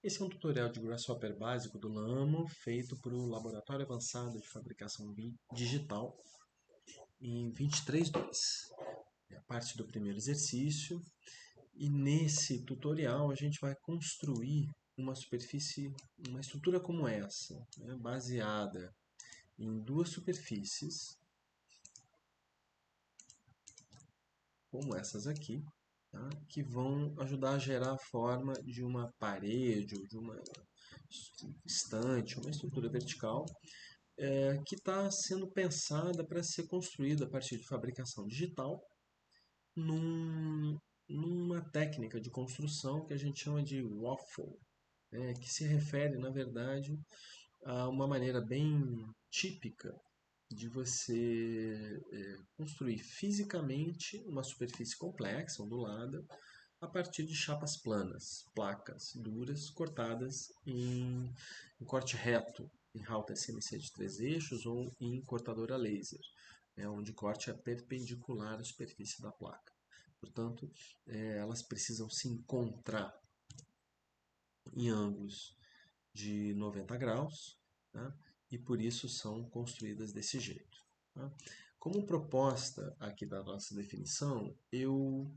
Esse é um tutorial de Grasshopper básico do Lamo, feito para o Laboratório Avançado de Fabricação Digital em 23.2. É a parte do primeiro exercício. E nesse tutorial a gente vai construir uma superfície, uma estrutura como essa, né, baseada em duas superfícies, como essas aqui, tá, que vão ajudar a gerar a forma de uma parede ou de uma estante, uma estrutura vertical que está sendo pensada para ser construída a partir de fabricação digital numa técnica de construção que a gente chama de waffle, né, que se refere, na verdade, a uma maneira bem típica de você construir fisicamente uma superfície complexa, ondulada, a partir de chapas planas, placas duras, cortadas em corte reto, em router CNC de 3 eixos ou em cortadora laser, onde o corte é perpendicular à superfície da placa. Portanto, elas precisam se encontrar em ângulos de 90 graus, tá? E por isso são construídas desse jeito. Tá? Como proposta aqui da nossa definição, eu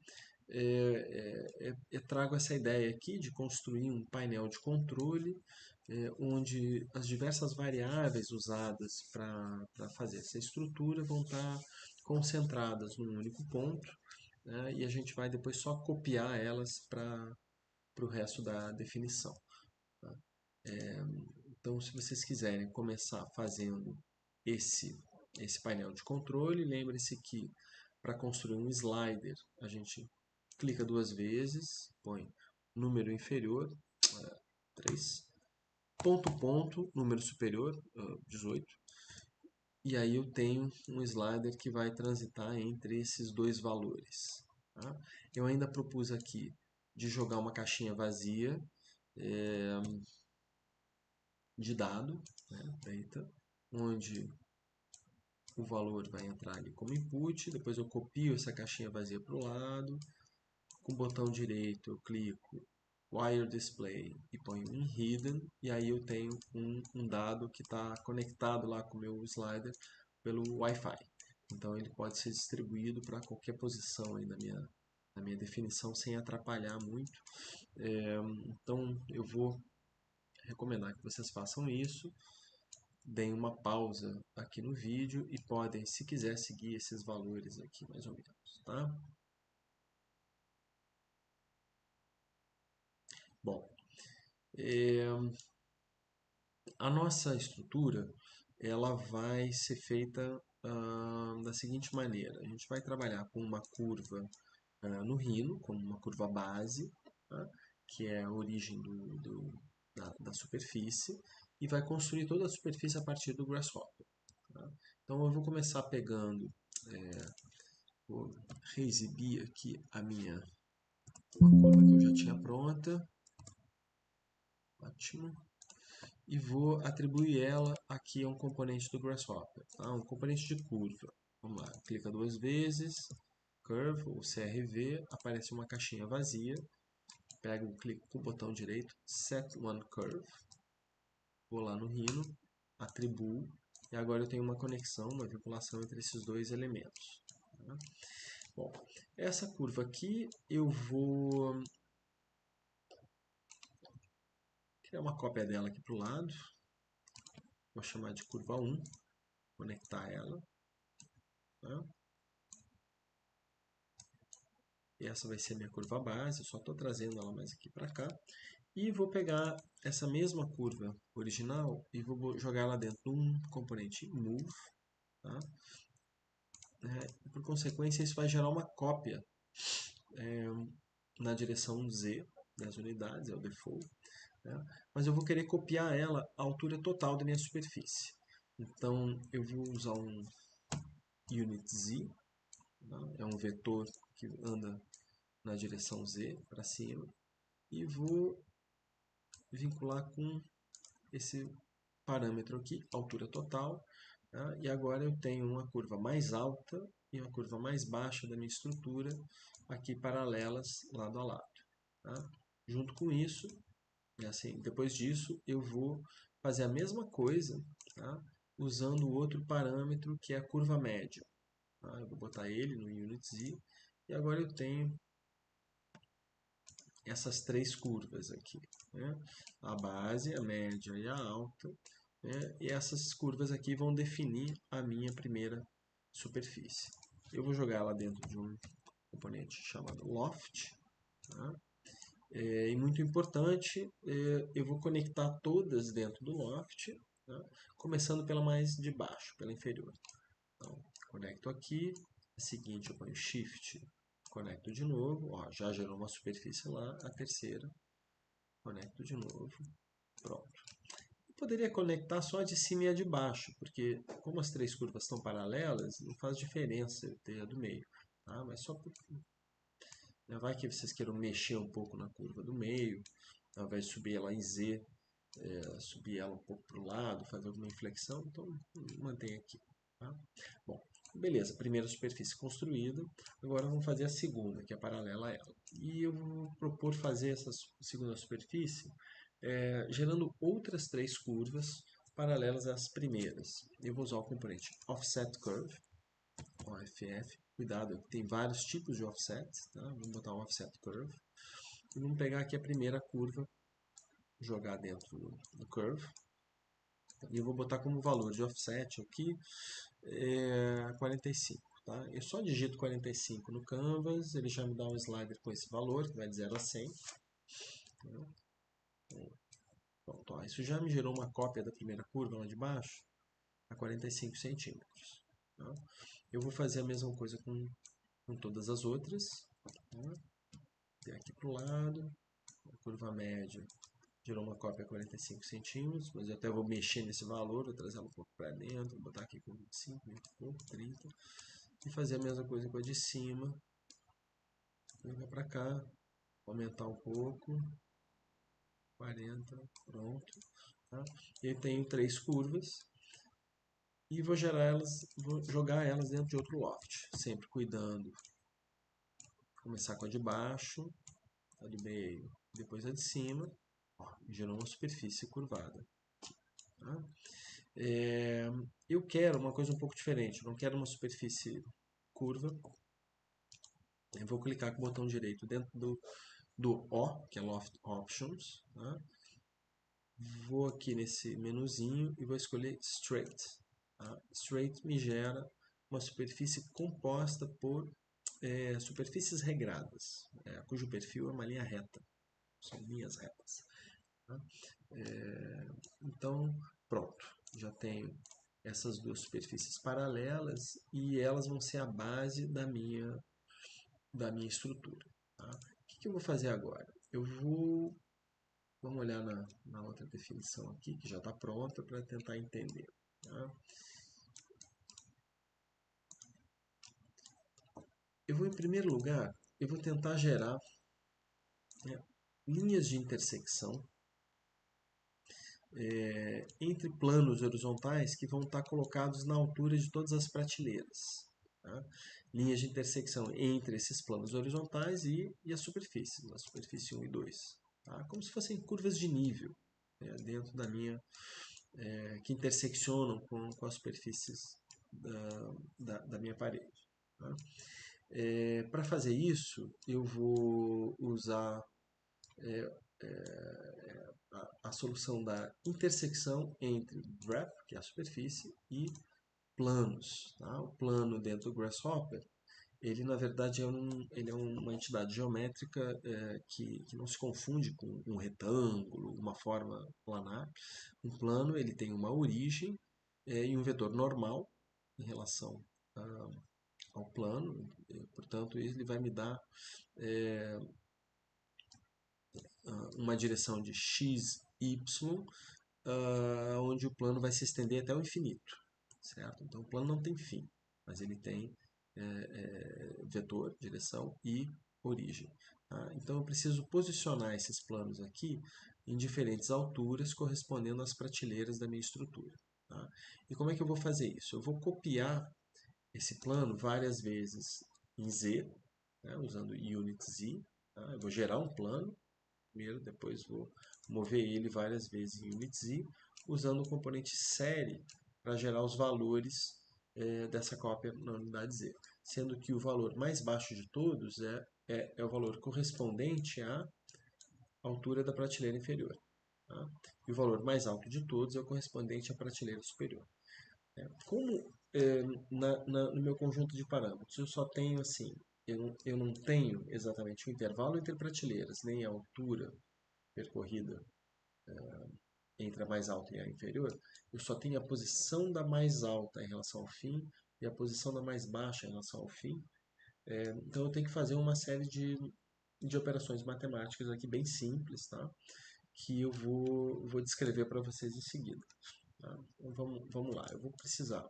trago essa ideia aqui de construir um painel de controle onde as diversas variáveis usadas para fazer essa estrutura vão estar concentradas num único ponto, né, e a gente vai depois só copiar elas para o resto da definição. Tá? Então, se vocês quiserem começar fazendo esse painel de controle, lembre-se que para construir um slider, a gente clica 2 vezes, põe número inferior, 3, ponto, número superior, 18, e aí eu tenho um slider que vai transitar entre esses dois valores. Tá? Eu ainda propus aqui de jogar uma caixinha vazia de dado, né, data, onde o valor vai entrar ali como input, depois eu copio essa caixinha vazia para o lado, com o botão direito eu clico Wire Display e ponho em Hidden, e aí eu tenho um dado que está conectado lá com o meu slider pelo Wi-Fi. Então ele pode ser distribuído para qualquer posição aí na minha definição sem atrapalhar muito. Então eu vou recomendar que vocês façam isso, deem uma pausa aqui no vídeo e podem, se quiser, seguir esses valores aqui mais ou menos, tá? Bom, a nossa estrutura ela vai ser feita da seguinte maneira: a gente vai trabalhar com uma curva no rhino, como uma curva base, tá? Que é a origem da superfície, e vai construir toda a superfície a partir do grasshopper. Tá? Então eu vou começar pegando, vou reexibir aqui uma curva que eu já tinha pronta, ótimo, e vou atribuir ela aqui a um componente do Grasshopper, tá? Um componente de curva. Vamos lá, clica 2 vezes, Curve ou CRV, aparece uma caixinha vazia, pego, clico com o botão direito, Set One Curve, vou lá no Rhino, atribuo, e agora eu tenho uma conexão, uma vinculação entre esses dois elementos. Tá? Bom, essa curva aqui eu vou criar uma cópia dela aqui para o lado, vou chamar de curva 1, conectar ela. Tá? Essa vai ser a minha curva base, eu só estou trazendo ela mais aqui para cá. E vou pegar essa mesma curva original e vou jogar ela dentro de um componente move. Tá? Por consequência, isso vai gerar uma cópia na direção Z das unidades, é o default. Né? Mas eu vou querer copiar ela à altura total da minha superfície. Então, eu vou usar um unit Z, tá? É um vetor que anda na direção Z para cima, e vou vincular com esse parâmetro aqui, altura total, tá? E agora eu tenho uma curva mais alta e uma curva mais baixa da minha estrutura aqui paralelas lado a lado. Tá? Junto com isso, E assim, depois disso, eu vou fazer a mesma coisa, tá? Usando o outro parâmetro que é a curva média. Tá? Eu vou botar ele no Unit Z. E agora eu tenho essas três curvas aqui, né? A base, a média e a alta, né? E essas curvas aqui vão definir a minha primeira superfície. Eu vou jogar ela dentro de um componente chamado Loft, tá? E muito importante, eu vou conectar todas dentro do Loft, tá? Começando pela mais de baixo, pela inferior. Então, conecto aqui, a seguinte eu ponho Shift, conecto de novo, ó, já gerou uma superfície lá, a terceira, conecto de novo, pronto. Eu poderia conectar só a de cima e a de baixo, porque como as três curvas estão paralelas, não faz diferença eu ter a do meio, tá? Mas só por... Vai que vocês queiram mexer um pouco na curva do meio, ao invés de subir ela em Z, subir ela um pouco para o lado, fazer alguma inflexão, então mantém aqui. Tá? Bom, beleza, primeira superfície construída, agora vamos fazer a segunda, que é paralela a ela. E eu vou propor fazer essa segunda superfície gerando outras três curvas paralelas às primeiras. Eu vou usar o componente Offset Curve, OFF, cuidado, tem vários tipos de offset, tá? Vamos botar um Offset Curve, e vamos pegar aqui a primeira curva, jogar dentro do curve, e eu vou botar como valor de offset aqui 45. Tá? Eu só digito 45 no Canvas, ele já me dá um slider com esse valor, que vai de 0 a 100. Pronto, ó, isso já me gerou uma cópia da primeira curva lá de baixo, a 45 centímetros. Tá? Eu vou fazer a mesma coisa com todas as outras. Tá? Aqui para o lado, a curva média gerou uma cópia a 45 centímetros, mas eu até vou mexer nesse valor, vou trazer ela um pouco para dentro, vou botar aqui com 25, 20, 30, e fazer a mesma coisa com a de cima, jogar para cá, aumentar um pouco, 40, pronto. Tá? E aí tenho três curvas, e vou vou jogar elas dentro de outro loft, sempre cuidando. Começar com a de baixo, a do meio, depois a de cima, ó, gerou uma superfície curvada. Tá? Eu quero uma coisa um pouco diferente, não quero uma superfície curva. Eu vou clicar com o botão direito dentro do O, que é Loft Options. Tá? Vou aqui nesse menuzinho e vou escolher Straight. Tá? Straight me gera uma superfície composta por superfícies regradas, cujo perfil é uma linha reta. São linhas retas. Tá? Então, pronto. Já tenho essas duas superfícies paralelas e elas vão ser a base da minha estrutura. Tá? O que eu vou fazer agora? Vamos olhar na outra definição aqui, que já está pronta, para tentar entender. Tá? Eu vou, em primeiro lugar, eu vou tentar gerar linhas de intersecção entre planos horizontais que vão estar colocados na altura de todas as prateleiras. Tá? Linhas de intersecção entre esses planos horizontais e as superfícies, a superfície 1 e 2. Tá? Como se fossem curvas de nível dentro da linha que interseccionam com as superfícies da minha parede. Tá? Para fazer isso, eu vou usar a solução da intersecção entre graph, que é a superfície, e planos. Tá? O plano dentro do Grasshopper, ele na verdade ele é uma entidade geométrica que não se confunde com um retângulo, uma forma planar. Um plano ele tem uma origem e um vetor normal em relação ao plano, portanto ele vai me dar uma direção de x, y, onde o plano vai se estender até o infinito, certo? Então o plano não tem fim, mas ele tem vetor, direção e origem. Tá? Então eu preciso posicionar esses planos aqui em diferentes alturas correspondendo às prateleiras da minha estrutura. Tá? E como é que eu vou fazer isso? Eu vou copiar esse plano várias vezes em Z, né, usando Unit Z. Tá? Eu vou gerar um plano, primeiro, depois vou mover ele várias vezes em UnitZ, usando o componente série para gerar os valores dessa cópia na unidade Z. Sendo que o valor mais baixo de todos é o valor correspondente à altura da prateleira inferior. Tá? E o valor mais alto de todos é o correspondente à prateleira superior. Como no meu conjunto de parâmetros eu só tenho assim, eu não tenho exatamente o intervalo entre prateleiras, nem a altura percorrida entre a mais alta e a inferior, eu só tenho a posição da mais alta em relação ao fim e a posição da mais baixa em relação ao fim. Então eu tenho que fazer uma série de operações matemáticas aqui bem simples, tá? Que eu vou descrever para vocês em seguida. Tá? Então vamos lá, eu vou precisar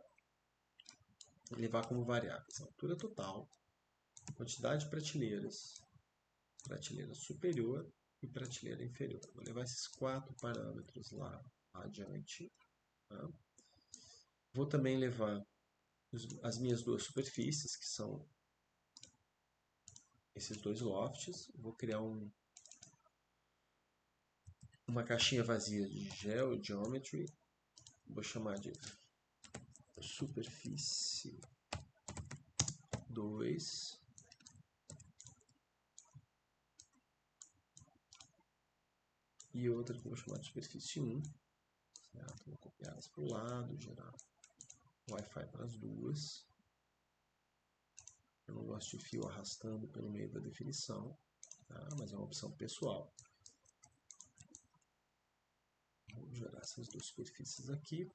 levar como variáveis a altura total, quantidade de prateleiras, prateleira superior e prateleira inferior. Vou levar esses 4 parâmetros lá adiante. Tá? Vou também levar as minhas 2 superfícies, que são esses 2 lofts. Vou criar uma caixinha vazia de GeoGeometry. Vou chamar de superfície 2. E outra que eu vou chamar de superfície 1. Certo? Vou copiar elas para o lado, gerar Wi-Fi para as duas. Eu não gosto de fio arrastando pelo meio da definição, tá? Mas é uma opção pessoal. Vou gerar essas 2 superfícies aqui,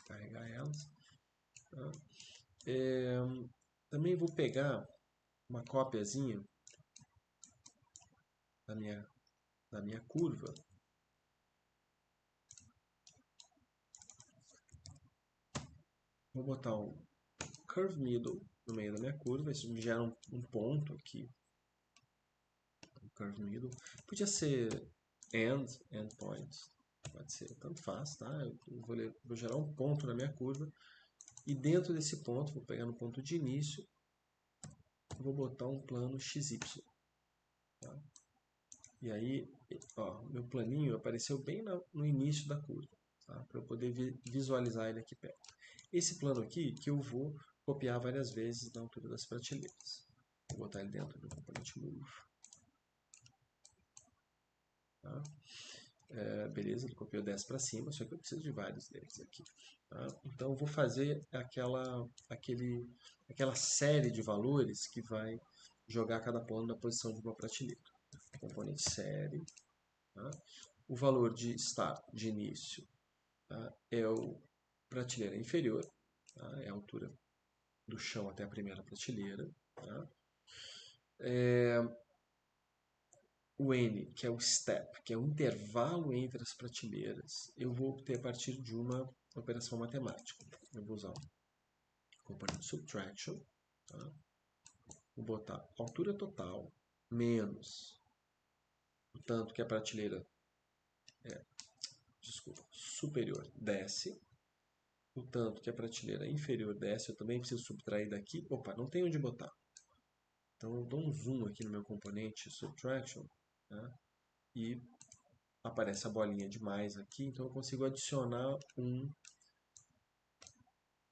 carregar elas. Tá? Também vou pegar uma cópiazinha da minha curva. Vou botar um curve middle no meio da minha curva. Isso me gera um ponto aqui. Um curve middle. Podia ser endpoint. Pode ser, tanto faz, tá? Eu vou gerar um ponto na minha curva. E dentro desse ponto, vou pegar no ponto de início, vou botar um plano XY. Tá? E aí, ó, meu planinho apareceu bem no início da curva, tá? Para eu poder visualizar ele aqui perto. Esse plano aqui que eu vou copiar várias vezes na altura das prateleiras. Vou botar ele dentro do componente move. Tá? Beleza, ele copiou 10 para cima, só que eu preciso de vários deles aqui. Tá? Então eu vou fazer aquela série de valores que vai jogar cada plano na posição de uma prateleira. Componente série. Tá? O valor de start, de início, tá? É o prateleira inferior, tá? É a altura do chão até a primeira prateleira. Tá? O n, que é o step, que é o intervalo entre as prateleiras, eu vou obter a partir de uma operação matemática. Eu vou usar o componente subtraction. Tá? Vou botar altura total menos o tanto que a prateleira superior desce, o tanto que a prateleira inferior desce, eu também preciso subtrair daqui. Opa, não tem onde botar. Então eu dou um zoom aqui no meu componente subtraction, tá? E aparece a bolinha de mais aqui, então eu consigo adicionar um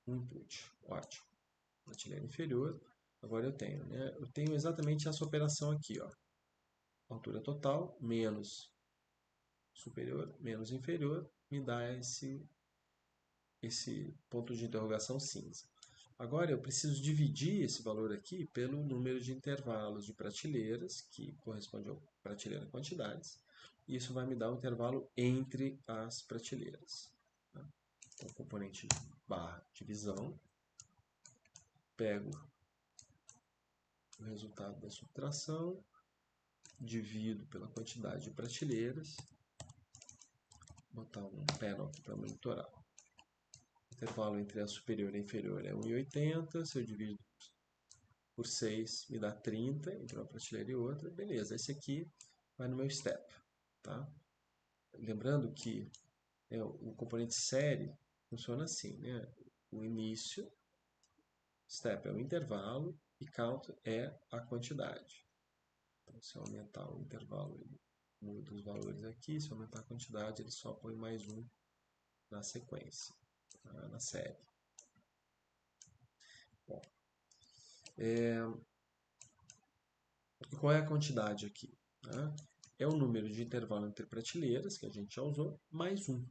input. Ótimo. Prateleira inferior. Agora eu tenho, né? Eu tenho exatamente essa operação aqui, ó. Altura total menos superior menos inferior me dá esse ponto de interrogação cinza. Agora eu preciso dividir esse valor aqui pelo número de intervalos de prateleiras, que corresponde ao prateleira quantidades. E isso vai me dar o intervalo entre as prateleiras. Tá? Então, componente barra divisão. Pego o resultado da subtração, divido pela quantidade de prateleiras. Vou botar um panel aqui para monitorar. O intervalo entre a superior e a inferior é 1,80. Se eu divido por 6, me dá 30 entre uma prateleira e outra. Beleza, esse aqui vai no meu step. Tá? Lembrando que o componente série funciona assim, né? O início, step é o intervalo e count é a quantidade. Então, se eu aumentar o intervalo Muda os valores aqui, se aumentar a quantidade, ele só põe mais um na sequência, tá? Na série. Bom, e qual é a quantidade aqui? Tá? É o número de intervalo entre prateleiras, que a gente já usou, mais um.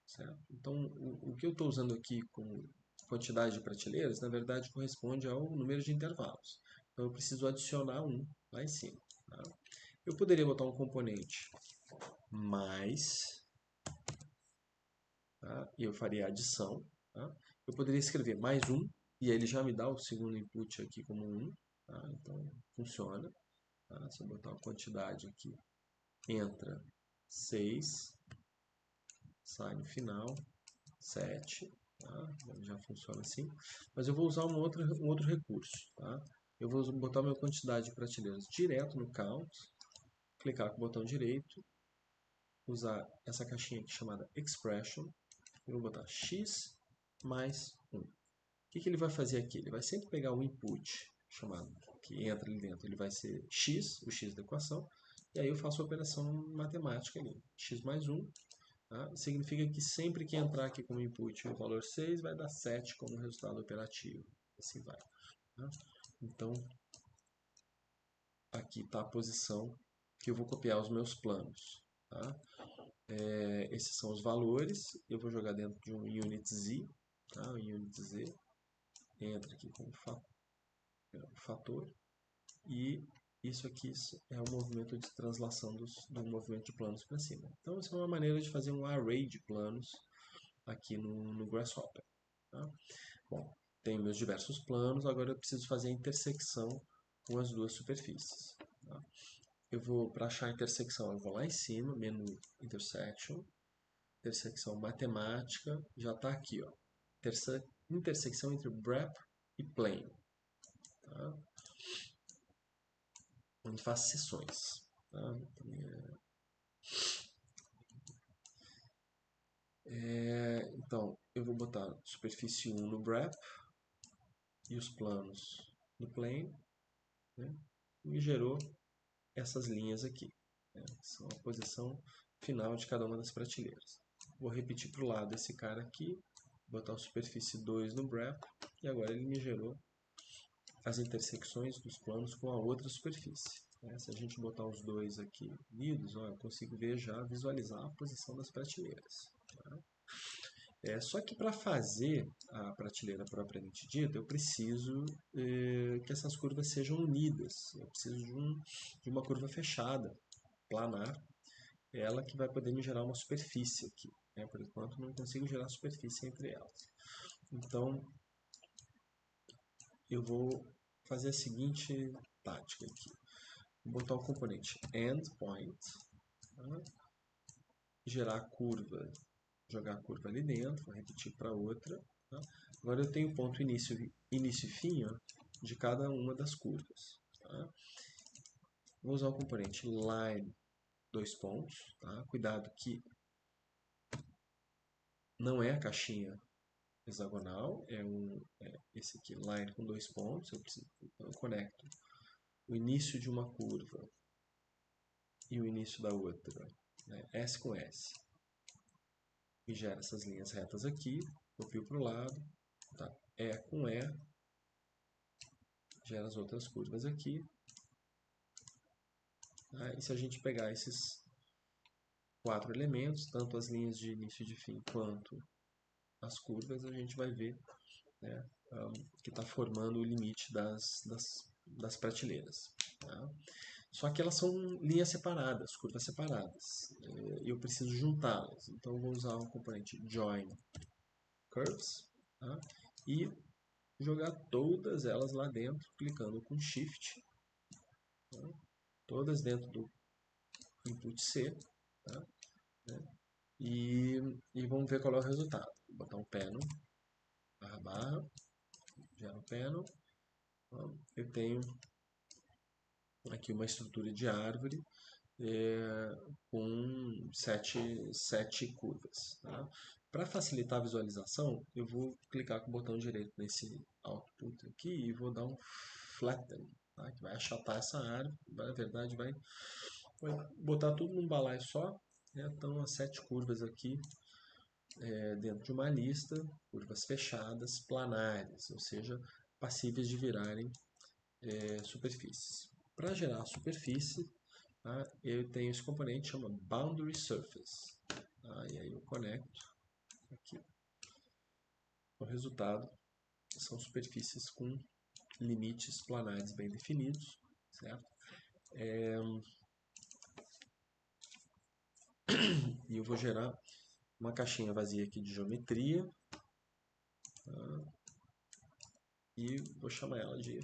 Certo? Então, o que eu estou usando aqui como quantidade de prateleiras, na verdade, corresponde ao número de intervalos. Então, eu preciso adicionar um lá em cima. Tá? Eu poderia botar um componente mais, tá? E eu faria a adição. Tá? Eu poderia escrever mais um, e aí ele já me dá o segundo input aqui como um. Tá? Então, funciona. Tá? Se eu botar uma quantidade aqui, entra 6, sai no final 7, tá? Já funciona assim. Mas eu vou usar um outro recurso. Tá? Eu vou botar minha quantidade de prateleiras direto no count, clicar com o botão direito, usar essa caixinha aqui chamada expression, eu vou botar x mais 1. O que ele vai fazer aqui? Ele vai sempre pegar o input chamado, que entra ali dentro, ele vai ser x, o x da equação, e aí eu faço a operação matemática ali, x mais 1, tá? Significa que sempre que entrar aqui como input o valor 6, vai dar 7 como resultado operativo, assim vai. Tá? Então, aqui está a posição que eu vou copiar os meus planos. Tá? Esses são os valores, eu vou jogar dentro de um unit z, tá? Um unit z, entra aqui como fator, e isso aqui é o movimento de translação do movimento de planos para cima. Então, essa é uma maneira de fazer um array de planos aqui no Grasshopper. Tá? Bom, tenho meus diversos planos, agora eu preciso fazer a intersecção com as duas superfícies. Tá? Eu vou, para achar a intersecção, eu vou lá em cima, menu intersection, intersecção matemática, já está aqui, ó, intersecção entre BREP e plane. Tá? A gente faz seções. Tá? Então, eu vou botar superfície 1 no BREP e os planos no plane, né? E me gerou essas linhas aqui, né? São a posição final de cada uma das prateleiras. Vou repetir para o lado esse cara aqui, botar a superfície 2 no BREP, e agora ele me gerou as intersecções dos planos com a outra superfície. Né? Se a gente botar os dois aqui unidos, ó, eu consigo ver já, visualizar a posição das prateleiras. Tá? Só que para fazer a prateleira propriamente dita, eu preciso que essas curvas sejam unidas. Eu preciso de uma curva fechada, planar, ela que vai poder me gerar uma superfície aqui. Né? Por enquanto, não consigo gerar superfície entre elas. Então, eu vou fazer a seguinte tática aqui. Vou botar o componente endpoint, tá? Gerar a curva, jogar a curva ali dentro, vou repetir para outra. Tá? Agora eu tenho o ponto início e fim, ó, de cada uma das curvas. Tá? Vou usar o componente line, dois pontos. Tá? Cuidado que não é a caixinha hexagonal, esse aqui, line com dois pontos. Então eu conecto o início de uma curva e o início da outra, né? S com S. E gera essas linhas retas aqui, copio para o lado, tá? E com E, gera as outras curvas aqui. Tá? E se a gente pegar esses 4 elementos, tanto as linhas de início e de fim quanto as curvas, a gente vai ver, né, que está formando o limite das prateleiras. Tá? Só que elas são linhas separadas, curvas separadas, e eu preciso juntá-las. Então eu vou usar o componente join curves, tá? E jogar todas elas lá dentro, clicando com Shift, tá? Todas dentro do input C, tá? E vamos ver qual é o resultado. Vou botar um panel, barra, barra, gera um panel. Eu tenho aqui uma estrutura de árvore com sete curvas. Tá? Para facilitar a visualização, eu vou clicar com o botão direito nesse output aqui e vou dar um flatten, tá? Que vai achatar essa árvore, na verdade vai Vou botar tudo num balaio só, né? Então as 7 curvas aqui dentro de uma lista, curvas fechadas, planares, ou seja, passíveis de virarem superfícies. Para gerar a superfície, tá, eu tenho esse componente que chama Boundary Surface. Tá, e aí eu conecto aqui. O resultado são superfícies com limites planares bem definidos, certo? E eu vou gerar uma caixinha vazia aqui de geometria, tá? E vou chamar ela de,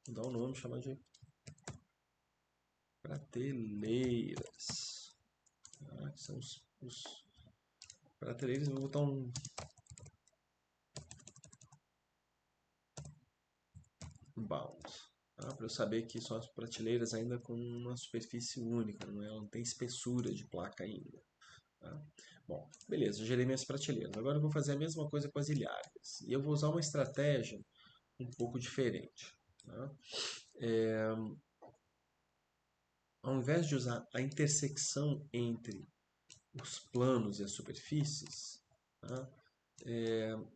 vou dar um nome, chamar de prateleiras. Tá? Que são os prateleiras. Eu vou botar um bound, tá? Para eu saber que são as prateleiras ainda com uma superfície única, ela não tem espessura de placa ainda. Tá? Bom, beleza, eu gerei minhas prateleiras. Agora eu vou fazer a mesma coisa com as ilhargas. E eu vou usar uma estratégia um pouco diferente. Tá? Ao invés de usar a intersecção entre os planos e as superfícies, tá?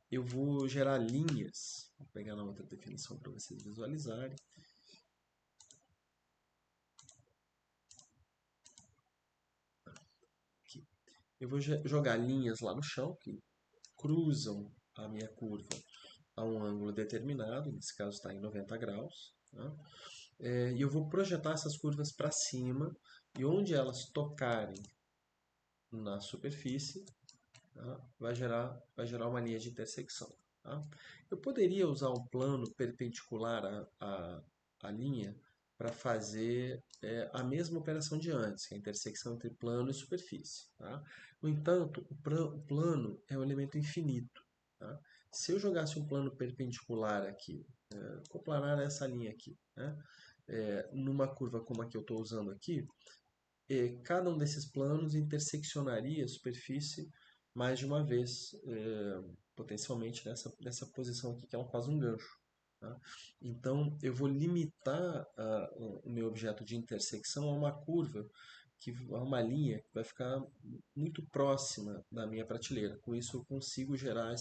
Eu vou gerar linhas. Vou pegar na outra definição para vocês visualizarem. Aqui. Eu vou jogar linhas lá no chão que cruzam a minha curva a um ângulo determinado, nesse caso está em 90 graus. Tá? E eu vou projetar essas curvas para cima e onde elas tocarem na superfície, tá? vai gerar uma linha de intersecção. Tá? Eu poderia usar um plano perpendicular à linha para fazer a mesma operação de antes, que é a intersecção entre plano e superfície. Tá? No entanto, o plano é um elemento infinito. Tá? Se eu jogasse um plano perpendicular aqui, coplanar essa linha aqui, né? Numa curva como a que eu estou usando aqui, cada um desses planos interseccionaria a superfície mais de uma vez, potencialmente nessa posição aqui, que ela faz um gancho. Tá? Então, eu vou limitar o meu objeto de intersecção a uma curva, a uma linha que vai ficar muito próxima da minha prateleira. Com isso, eu consigo gerar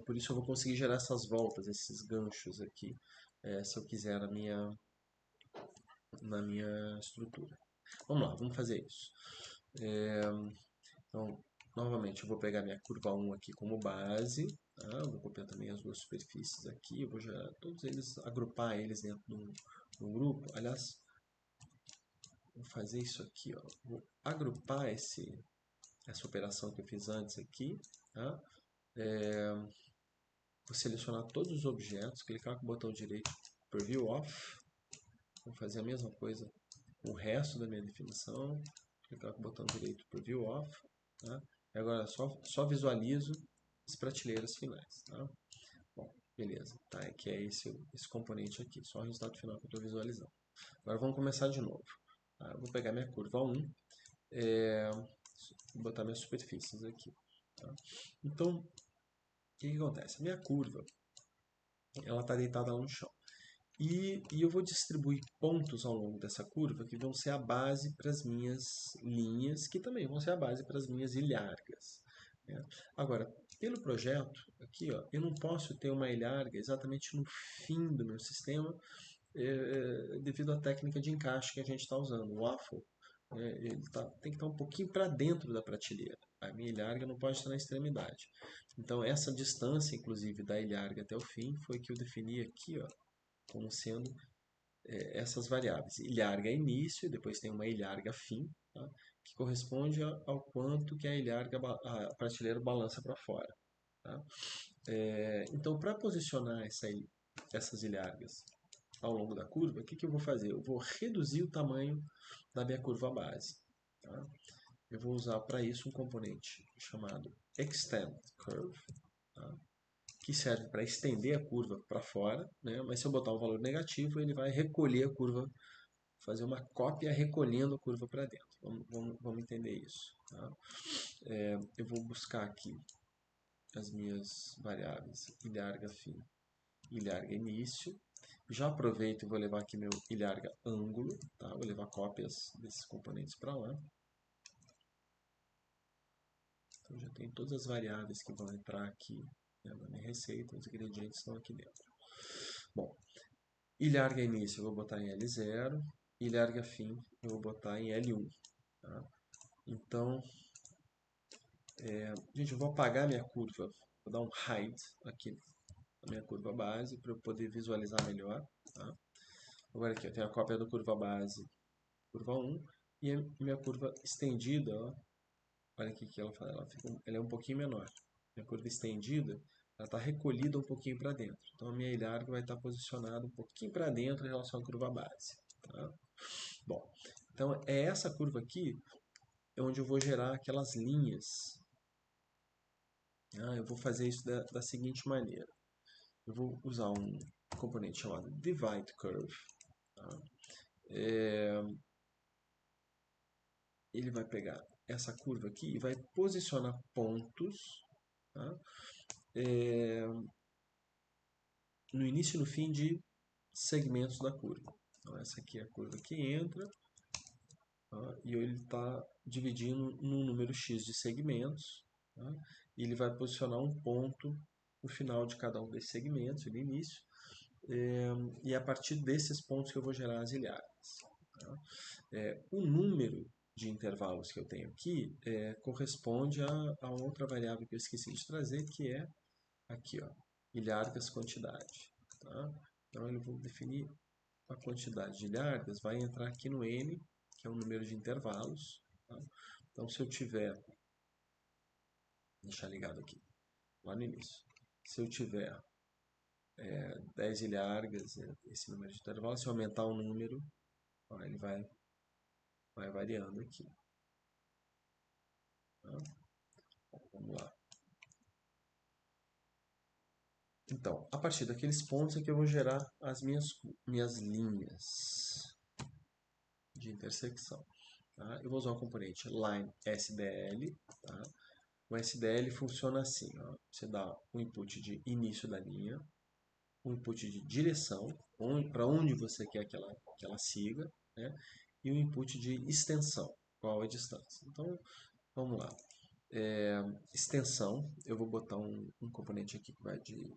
por isso eu vou conseguir gerar essas voltas, esses ganchos aqui, se eu quiser na minha estrutura. Vamos lá, vamos fazer isso. Então, novamente, eu vou pegar minha curva 1 aqui como base. Tá? Eu vou copiar também as duas superfícies aqui. Eu vou gerar todos eles, agrupar eles dentro de um grupo. Aliás, vou fazer isso aqui. Ó. Vou agrupar essa operação que eu fiz antes aqui. Tá? Vou selecionar todos os objetos, clicar com o botão direito Preview Off. Vou fazer a mesma coisa com o resto da minha definição. Clicar com o botão direito Preview Off. Tá? E agora só visualizo as prateleiras finais. Tá? Bom, beleza. Tá, que é esse componente aqui. Só o resultado final que eu estou visualizando. Agora vamos começar de novo. Tá? Eu vou pegar minha curva 1. Vou botar minhas superfícies aqui. Tá? Então, o que acontece? A minha curva ela está deitada lá no chão. E eu vou distribuir pontos ao longo dessa curva que vão ser a base para as minhas linhas, que também vão ser a base para as minhas ilhargas. Né? Agora, pelo projeto, aqui, ó, eu não posso ter uma ilharga exatamente no fim do meu sistema, devido à técnica de encaixe que a gente está usando. O waffle ele tem que estar um pouquinho para dentro da prateleira. A minha ilharga não pode estar na extremidade. Então, essa distância, inclusive, da ilharga até o fim, foi que eu defini aqui, ó, como sendo essas variáveis. Ilharga é início, depois tem uma ilharga fim, tá? Que corresponde ao quanto que a prateleira balança para fora. Tá? Então, para posicionar essas ilhargas ao longo da curva, o que eu vou fazer? Eu vou reduzir o tamanho da minha curva base. Tá? Eu vou usar para isso um componente chamado Extend Curve, tá? Que serve para estender a curva para fora, né? Mas se eu botar um valor negativo, ele vai recolher a curva, fazer uma cópia recolhendo a curva para dentro. Vamos entender isso. Tá? Eu vou buscar aqui as minhas variáveis ilharga fim, ilharga início, Já aproveito e vou levar aqui meu ilharga ângulo, tá? Vou levar cópias desses componentes para lá. Então já tem todas as variáveis que vão entrar aqui, né, na minha receita, os ingredientes estão aqui dentro. Bom, ilharga início eu vou botar em L0, ilharga fim eu vou botar em L1. Tá? Então, gente, eu vou apagar minha curva, vou dar um hide aqui na minha curva base para eu poder visualizar melhor. Tá? Agora aqui eu tenho a cópia da curva base, curva 1, e a minha curva estendida, ó, olha aqui que ela fala, ela é um pouquinho menor. Minha curva estendida, ela está recolhida um pouquinho para dentro. Então a minha ilharga vai estar posicionada um pouquinho para dentro em relação à curva base. Tá? Bom, então é essa curva aqui onde eu vou gerar aquelas linhas. Eu vou fazer isso da seguinte maneira. Eu vou usar um componente chamado Divide Curve. Tá? Ele vai pegar essa curva aqui e vai posicionar pontos, tá? No início e no fim de segmentos da curva. Então, essa aqui é a curva que entra, tá? E ele está dividindo num número x de segmentos, tá? E ele vai posicionar um ponto no final de cada um desses segmentos, no início, e é a partir desses pontos que eu vou gerar as ilhadas. Tá? O número de intervalos que eu tenho aqui corresponde a outra variável que eu esqueci de trazer, que é aqui, ó, ilhargas quantidade. Tá? Então, eu vou definir a quantidade de ilhargas, vai entrar aqui no n, que é o número de intervalos. Tá? Então, se eu tiver, deixar ligado aqui, lá no início, se eu tiver 10 ilhargas, esse número de intervalos, se eu aumentar o número, ó, ele vai variando aqui. Tá? Vamos lá. Então, a partir daqueles pontos é que eu vou gerar as minhas linhas de intersecção. Tá? Eu vou usar o componente line SDL. Tá? O SDL funciona assim, ó. Você dá um input de início da linha, um input de direção, para onde você quer que ela siga, né? E um input de extensão, qual a distância. Então, vamos lá. Extensão, eu vou botar um componente aqui que vai de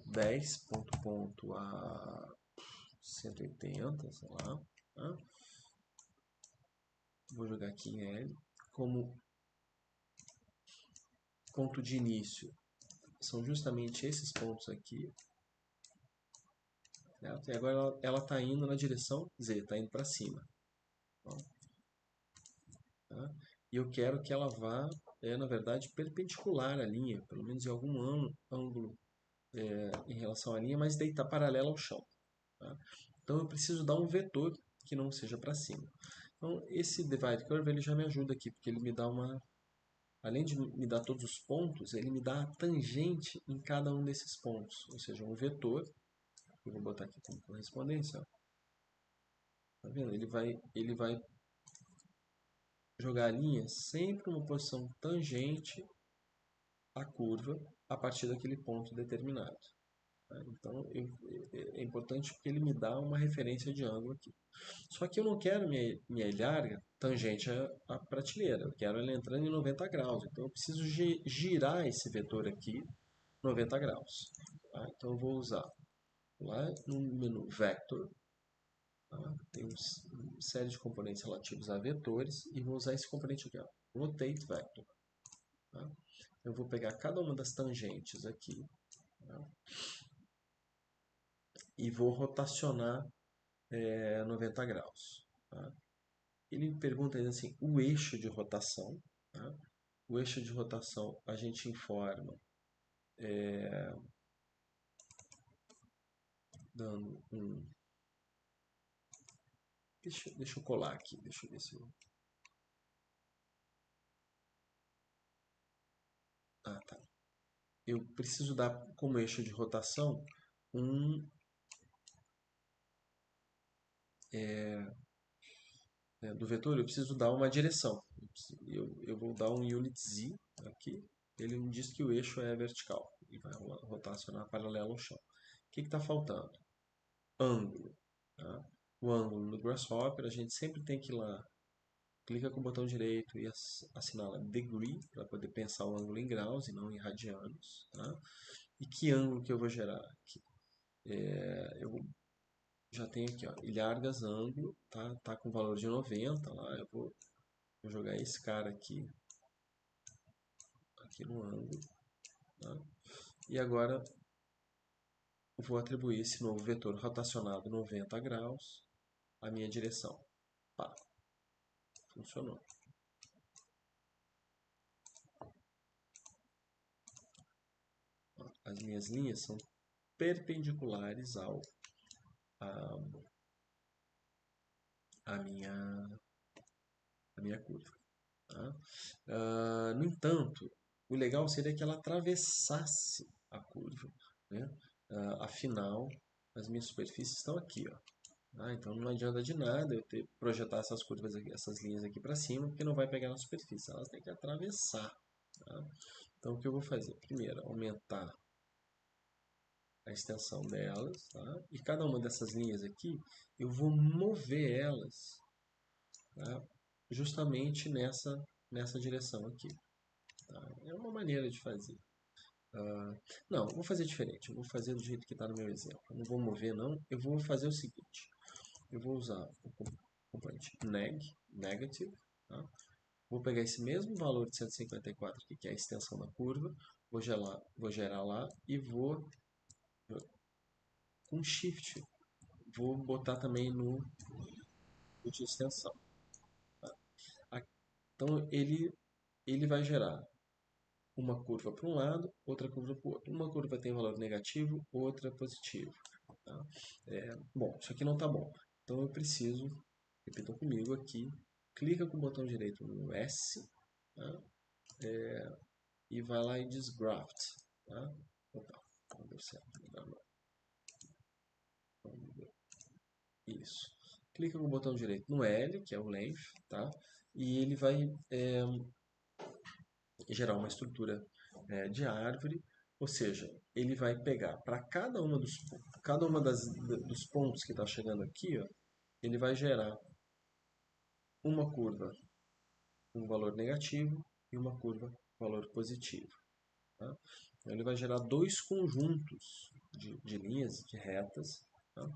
10 ponto a 180, sei lá. Tá? Vou jogar aqui em L. Como ponto de início, são justamente esses pontos aqui. Certo? E agora ela está indo na direção Z, está indo para cima. Tá? E eu quero que ela vá, na verdade, perpendicular à linha, pelo menos em algum ângulo em relação à linha, mas daí está paralela ao chão. Tá? Então eu preciso dar um vetor que não seja para cima. Então esse divide curve ele já me ajuda aqui, porque ele me dá além de me dar todos os pontos, ele me dá a tangente em cada um desses pontos, ou seja, um vetor. Eu vou botar aqui como correspondência. Ó. Tá vendo? Ele vai jogar a linha sempre numa posição tangente à curva a partir daquele ponto determinado. Tá? Então é importante porque ele me dá uma referência de ângulo aqui. Só que eu não quero minha ilharga tangente à prateleira, eu quero ela entrando em 90 graus. Então eu preciso girar esse vetor aqui 90 graus. Tá? Então eu vou usar lá no menu Vector, tá? Tem uma série de componentes relativos a vetores e vou usar esse componente aqui, ó, Rotate Vector. Tá? Eu vou pegar cada uma das tangentes aqui, tá? E vou rotacionar 90 graus. Tá? Ele me pergunta ainda assim, o eixo de rotação. Tá? O eixo de rotação a gente informa dando um... Deixa eu colar aqui, deixa eu ver se eu... Ah, tá. Eu preciso dar como eixo de rotação do vetor, eu preciso dar uma direção. Eu vou dar um unit z aqui. Ele me diz que o eixo é vertical. Ele vai rotacionar paralelo ao chão. O que está faltando? ângulo. Tá? O ângulo no Grasshopper, a gente sempre tem que ir lá, clica com o botão direito e assinala degree, para poder pensar o ângulo em graus e não em radianos. Tá? E que ângulo que eu vou gerar aqui? Eu já tenho aqui, ó, ilhargas ângulo, tá com valor de 90 lá, eu vou jogar esse cara aqui no ângulo, tá? E agora eu vou atribuir esse novo vetor rotacionado 90 graus à minha direção. Pá, funcionou. As minhas linhas são perpendiculares à, à minha curva. Tá? No entanto, o legal seria que ela atravessasse a curva. Né? Afinal, as minhas superfícies estão aqui. Ó. Então não adianta de nada eu projetar essas curvas aqui, essas linhas aqui para cima, porque não vai pegar na superfície. Elas têm que atravessar. Tá? Então o que eu vou fazer? Primeiro, aumentar a extensão delas. Tá? E cada uma dessas linhas aqui, eu vou mover elas, tá? Justamente nessa direção aqui. Tá? É uma maneira de fazer. Não, eu vou fazer diferente. Eu vou fazer do jeito que está no meu exemplo. Eu não vou mover, não. Eu vou fazer o seguinte. Eu vou usar o componente negative. Tá? Vou pegar esse mesmo valor de 154 aqui, que é a extensão da curva. Vou gerar lá e vou, com shift, vou botar também no de extensão. Então, ele vai gerar uma curva para um lado, outra curva para o outro. Uma curva tem valor negativo, outra positivo. Tá? Bom, isso aqui não está bom. Então eu preciso, repita comigo aqui, clica com o botão direito no S, tá? E vai lá e diz graft. Tá? Opa, não deu certo. Isso. Clica com o botão direito no L, que é o length, tá? E ele vai gerar uma estrutura de árvore, ou seja, ele vai pegar para cada uma dos pontos que está chegando aqui, ó, ele vai gerar uma curva com valor negativo e uma curva com valor positivo. Tá? Então, ele vai gerar dois conjuntos de linhas, de retas, tá?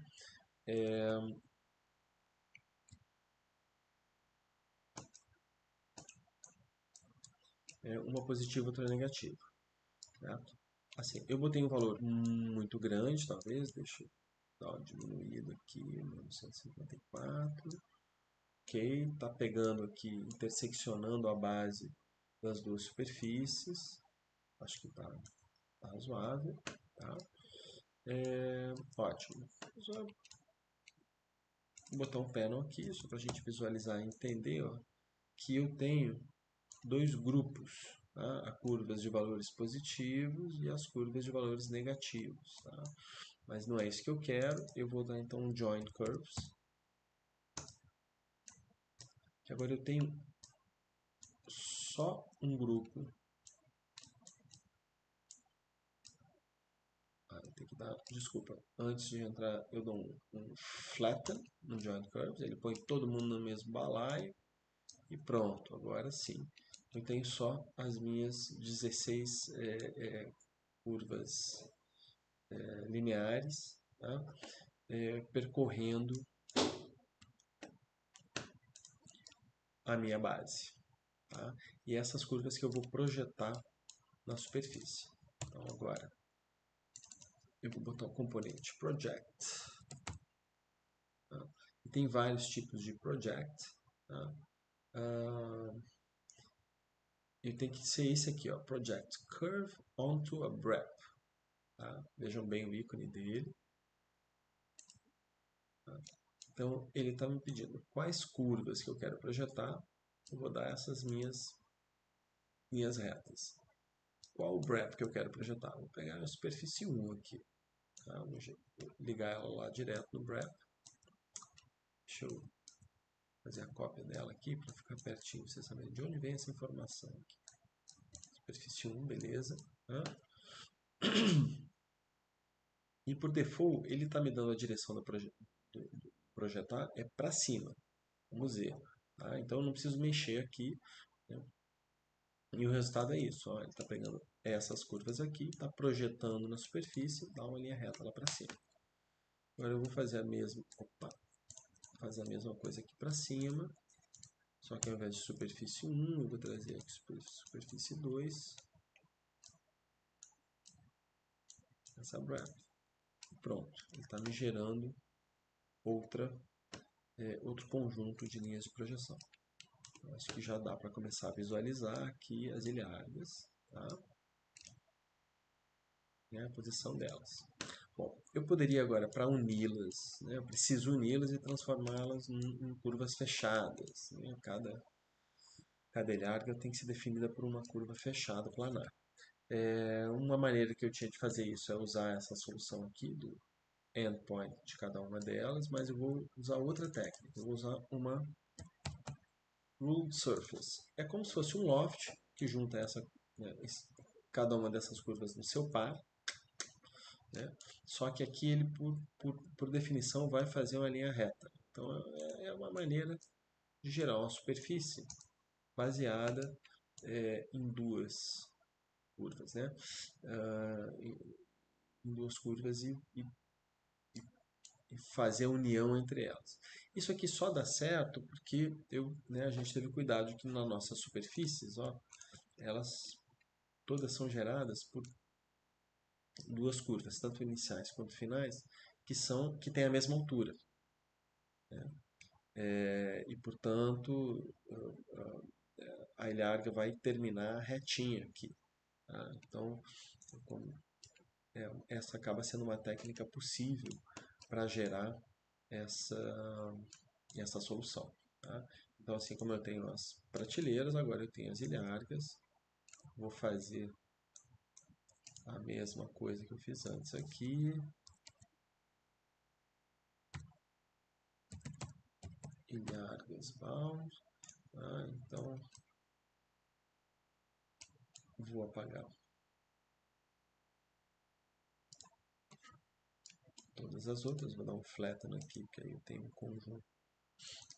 Uma positiva e outra negativa. Certo? Assim, eu botei um valor muito grande, talvez, deixa eu dar uma diminuída aqui, 1954. Ok, tá pegando aqui, interseccionando a base das duas superfícies. Acho que tá razoável. Tá? Ótimo. Vou botar um panel aqui, só para a gente visualizar e entender, ó, que eu tenho dois grupos, tá? As curvas de valores positivos e as curvas de valores negativos. Tá? Mas não é isso que eu quero. Eu vou dar então um Join Curves. Que agora eu tenho só um grupo. Tem que dar, desculpa, antes de entrar eu dou um Flatten no Join Curves. Ele põe todo mundo no mesmo balaio. E pronto, agora sim. Eu tenho só as minhas 16 curvas lineares, tá? Percorrendo a minha base. Tá? E essas curvas que eu vou projetar na superfície. Então agora eu vou botar o componente Project. Tá? E tem vários tipos de Project. Tá? E tem que ser esse aqui, ó, Project Curve onto a Wrap. Tá? Vejam bem o ícone dele. Tá? Então ele está me pedindo quais curvas que eu quero projetar. Eu vou dar essas minhas retas. Qual o wrap que eu quero projetar? Vou pegar a superfície 1 aqui. Tá? Vou ligar ela lá direto no wrap. Deixa eu fazer a cópia dela aqui para ficar pertinho, pra vocês saberem de onde vem essa informação aqui. Superfície 1, beleza. Tá? E por default, ele está me dando a direção do projetar é para cima, vamos ver. Tá? Então eu não preciso mexer aqui, né? E o resultado é isso. Ó, ele está pegando essas curvas aqui, está projetando na superfície, dá uma linha reta lá para cima. Agora eu vou fazer fazer a mesma coisa aqui para cima, só que ao invés de superfície 1, eu vou trazer aqui superfície 2, essa wrap. Pronto, ele está me gerando outro conjunto de linhas de projeção. Eu acho que já dá para começar a visualizar aqui as ilhargas, tá? E a posição delas. Bom, eu poderia agora, para uni-las, né, eu preciso uni-las e transformá-las em curvas fechadas. Né? Cada ilharga tem que ser definida por uma curva fechada planar. Uma maneira que eu tinha de fazer isso é usar essa solução aqui do endpoint de cada uma delas, mas eu vou usar outra técnica. Eu vou usar uma ruled surface. É como se fosse um loft que junta né, cada uma dessas curvas no seu par, né? Só que aqui ele, por definição, vai fazer uma linha reta. Então é uma maneira de gerar uma superfície baseada em duas curvas, né? Em duas curvas e fazer a união entre elas. Isso aqui só dá certo porque a gente teve cuidado que nas nossas superfícies, ó, elas todas são geradas por duas curvas, tanto iniciais quanto finais, que têm a mesma altura. Né? E, portanto, a ilharga vai terminar retinha aqui. Tá? Então, essa acaba sendo uma técnica possível para gerar essa solução. Tá? Então, assim como eu tenho as prateleiras, agora eu tenho as ilhargas. Vou fazer a mesma coisa que eu fiz antes aqui. Ilhargas bound. Tá? Então, vou apagar todas as outras. Vou dar um flatten aqui, porque aí eu tenho um conjunto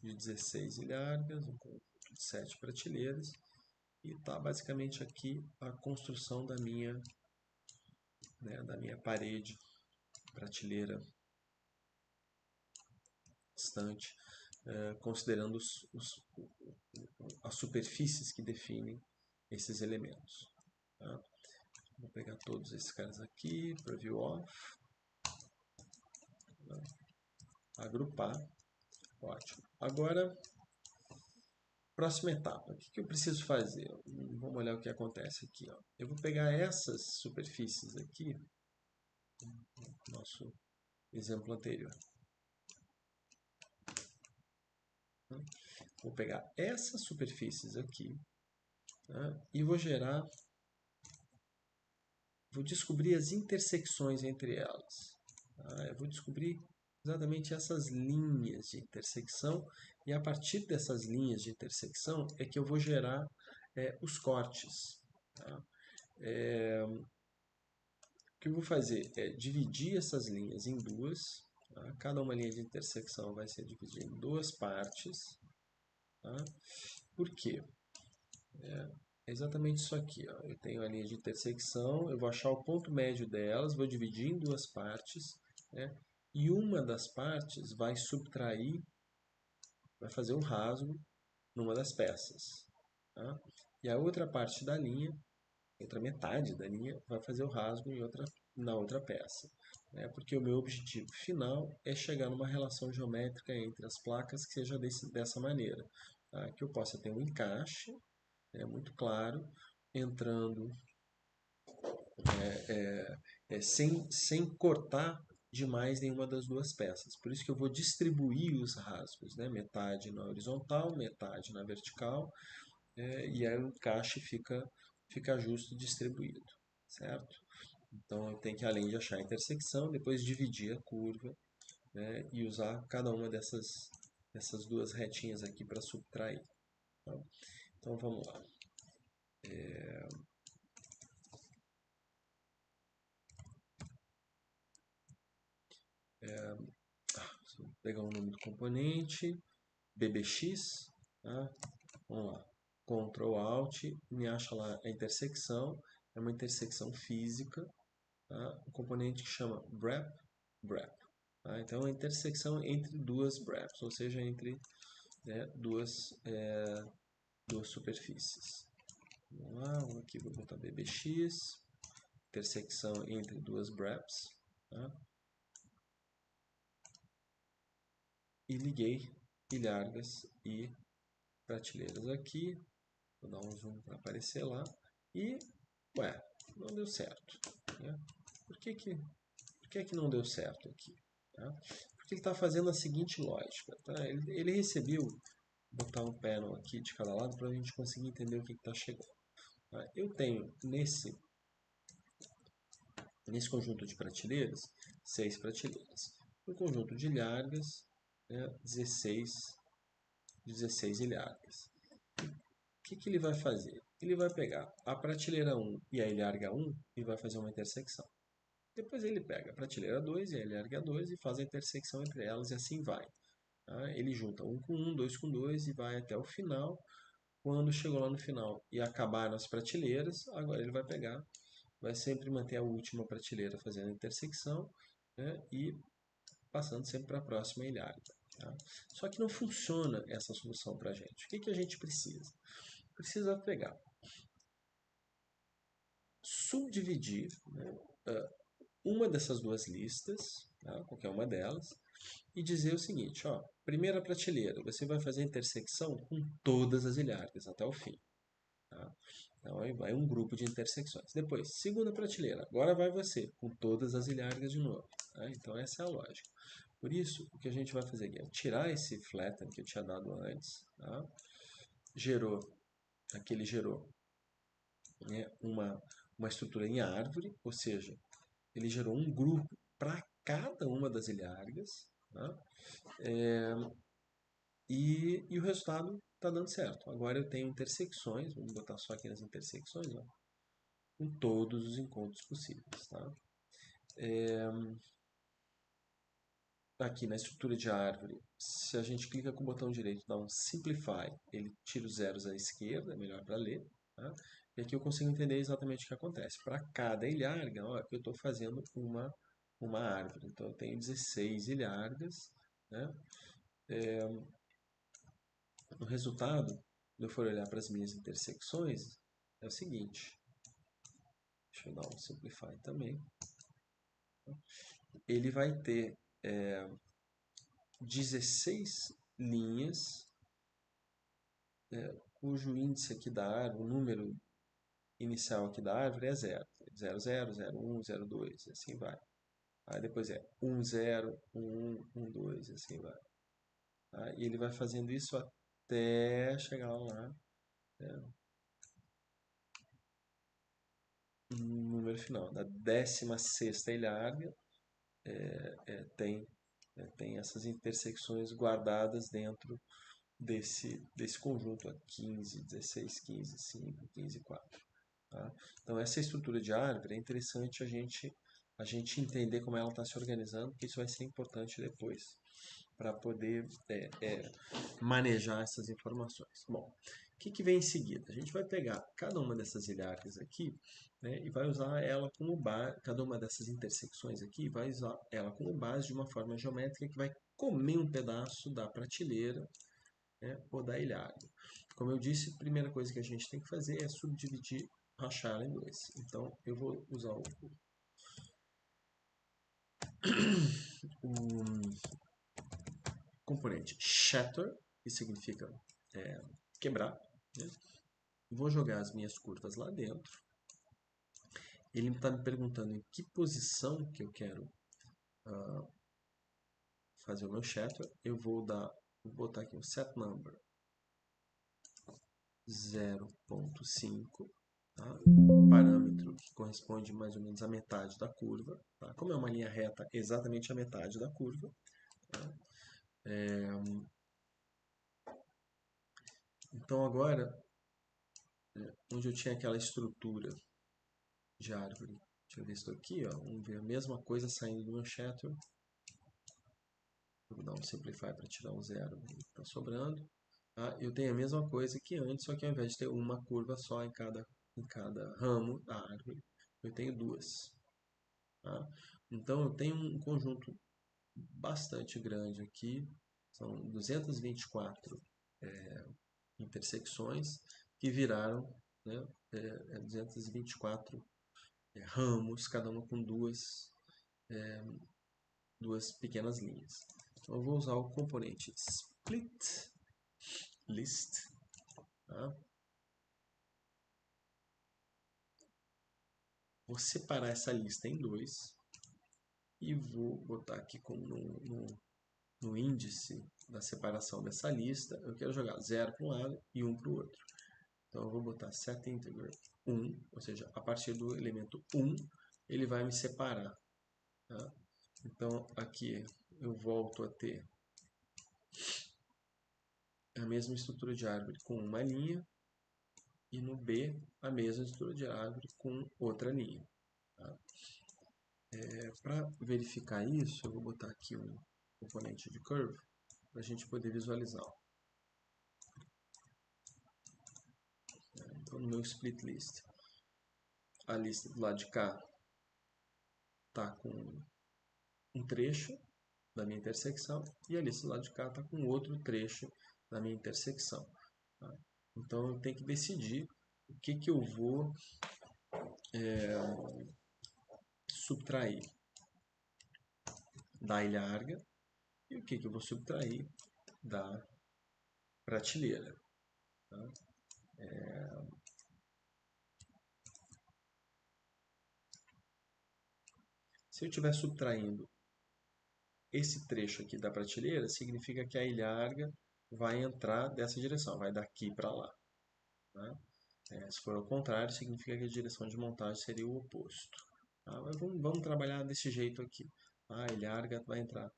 de 16 ilhargas, um conjunto de 7 prateleiras. E está basicamente aqui a construção da minha parede, prateleira, estante, considerando as superfícies que definem esses elementos. Tá? Vou pegar todos esses caras aqui, preview off, agrupar, ótimo. Agora, próxima etapa, o que eu preciso fazer? Vamos olhar o que acontece aqui. Ó. Eu vou pegar essas superfícies aqui, nosso exemplo anterior. Vou pegar essas superfícies aqui, tá? E vou descobrir as intersecções entre elas. Tá? Eu vou descobrir exatamente essas linhas de intersecção e a partir dessas linhas de intersecção é que eu vou gerar os cortes. Tá? O que eu vou fazer é dividir essas linhas em duas. Tá? Cada uma linha de intersecção vai ser dividida em duas partes. Tá? Por quê? É exatamente isso aqui. Ó. Eu tenho a linha de intersecção, eu vou achar o ponto médio delas, vou dividir em duas partes, né? E uma das partes vai subtrair, vai fazer um rasgo numa das peças. Tá? E a outra parte da linha, outra metade da linha, vai fazer o rasgo na outra peça. Né? Porque o meu objetivo final é chegar numa relação geométrica entre as placas que seja dessa maneira. Tá? Que eu possa ter um encaixe muito claro, entrando sem cortar demais nenhuma das duas peças. Por isso que eu vou distribuir os rasgos, né? Metade na horizontal, metade na vertical, e aí o encaixe fica justo distribuído, certo? Então eu tenho que, além de achar a intersecção, depois dividir a curva, né? E usar cada uma dessas duas retinhas aqui para subtrair. Tá? Então vamos lá. pegar o nome do componente, bbx, tá? Vamos lá, Ctrl Alt, me acha lá a intersecção, é uma intersecção física, tá? Um componente que chama wrap, wrap. Tá? Então, é uma intersecção entre duas wraps, ou seja, entre duas superfícies. Vamos lá, aqui vou botar bbx, intersecção entre duas wraps, tá? E liguei ilhargas e prateleiras aqui. Vou dar um zoom para aparecer lá. E, ué, não deu certo. Né? Por que não deu certo aqui? Tá? Porque ele está fazendo a seguinte lógica. Tá? Ele recebeu, vou botar um panel aqui de cada lado para a gente conseguir entender o que está chegando. Tá? Eu tenho nesse conjunto de prateleiras, 6 prateleiras. No conjunto de ilhargas, 16 ilhargas. O que ele vai fazer? Ele vai pegar a prateleira 1 e a ilharga 1 e vai fazer uma intersecção. Depois ele pega a prateleira 2 e a ilharga 2 e faz a intersecção entre elas e assim vai. Tá? Ele junta 1 com 1, 2 com 2 e vai até o final. Quando chegou lá no final e acabaram as prateleiras, agora ele vai pegar, vai sempre manter a última prateleira fazendo a intersecção, né, e passando sempre para a próxima ilharga. Tá? Só que não funciona essa solução para a gente. O que a gente precisa? Precisa pegar, subdividir, né, uma dessas duas listas, tá? Qualquer uma delas, e dizer o seguinte, ó, primeira prateleira, você vai fazer a intersecção com todas as ilhargas até o fim. Tá? Então aí vai um grupo de intersecções. Depois, segunda prateleira, agora vai você, com todas as ilhargas de novo. Tá? Então essa é a lógica. Por isso, o que a gente vai fazer aqui é tirar esse flatten que eu tinha dado antes, tá? Aqui ele gerou, né, uma estrutura em árvore, ou seja, ele gerou um grupo para cada uma das ilhargas, tá? E o resultado está dando certo. Agora eu tenho intersecções, vamos botar só aqui nas intersecções, ó, com todos os encontros possíveis. Tá? Aqui na estrutura de árvore, se a gente clica com o botão direito, dá um Simplify, ele tira os zeros à esquerda, é melhor para ler. Tá? E aqui eu consigo entender exatamente o que acontece. Para cada ilharga, ó, eu estou fazendo uma árvore. Então eu tenho 16 ilhargas. Né? O resultado, quando eu for olhar para as minhas intersecções, é o seguinte. Deixa eu dar um Simplify também. Ele vai ter 16 linhas, cujo índice aqui da árvore, o número inicial aqui da árvore é 0. 0, 0, 0, 1, 0, 2, e assim vai. Aí depois é 1, 0, 1, 1, 2, e assim vai. Tá? E ele vai fazendo isso até chegar lá, no número final. Da 16ª ilharga, tem essas intersecções guardadas dentro desse conjunto, 15, 16, 15, 5, 15, 4. Tá? Então, essa estrutura de árvore é interessante a gente entender como ela está se organizando, porque isso vai ser importante depois para poder manejar essas informações. Bom, o que vem em seguida? A gente vai pegar cada uma dessas ilhargas aqui, né, e vai usar ela como base, cada uma dessas intersecções aqui, vai usar ela como base de uma forma geométrica que vai comer um pedaço da prateleira, né, ou da ilharga. Como eu disse, a primeira coisa que a gente tem que fazer é subdividir, rachar ela em dois. Então, eu vou usar o componente shatter, que significa quebrar. Né? Vou jogar as minhas curvas lá dentro. Ele está me perguntando em que posição que eu quero fazer o meu shatter. Eu vou botar aqui um set number 0.5, tá? Parâmetro que corresponde mais ou menos à metade da curva. Tá? Como é uma linha reta, exatamente a metade da curva. Tá? Então agora, onde eu tinha aquela estrutura de árvore, deixa eu ver isso aqui, ó, vamos ver a mesma coisa saindo do meu shatter. Vou dar um simplify para tirar o zero que está sobrando. Tá? Eu tenho a mesma coisa que antes, só que ao invés de ter uma curva só em cada ramo da árvore, eu tenho duas. Tá? Então eu tenho um conjunto bastante grande aqui, são 224 intersecções que viraram, né, 224 ramos, cada uma com duas pequenas linhas. Então eu vou usar o componente split list. Tá? Vou separar essa lista em dois e vou botar aqui como no índice da separação dessa lista, eu quero jogar 0 para um lado e 1 para o outro. Então eu vou botar setInteger 1, ou seja, a partir do elemento 1, ele vai me separar. Tá? Então aqui eu volto a ter a mesma estrutura de árvore com uma linha, e no B a mesma estrutura de árvore com outra linha. Tá? Para verificar isso, eu vou botar aqui um componente de curve para a gente poder visualizar. Então, no meu split list, a lista do lado de cá está com um trecho da minha intersecção e a lista do lado de cá está com outro trecho da minha intersecção. Tá? Então, eu tenho que decidir o que eu vou subtrair da ilha larga e o que eu vou subtrair da prateleira. Tá? Se eu estiver subtraindo esse trecho aqui da prateleira, significa que a ilha larga vai entrar dessa direção, vai daqui para lá. Tá? Se for ao contrário, significa que a direção de montagem seria o oposto. Tá? Mas vamos trabalhar desse jeito aqui. A ilha larga vai entrar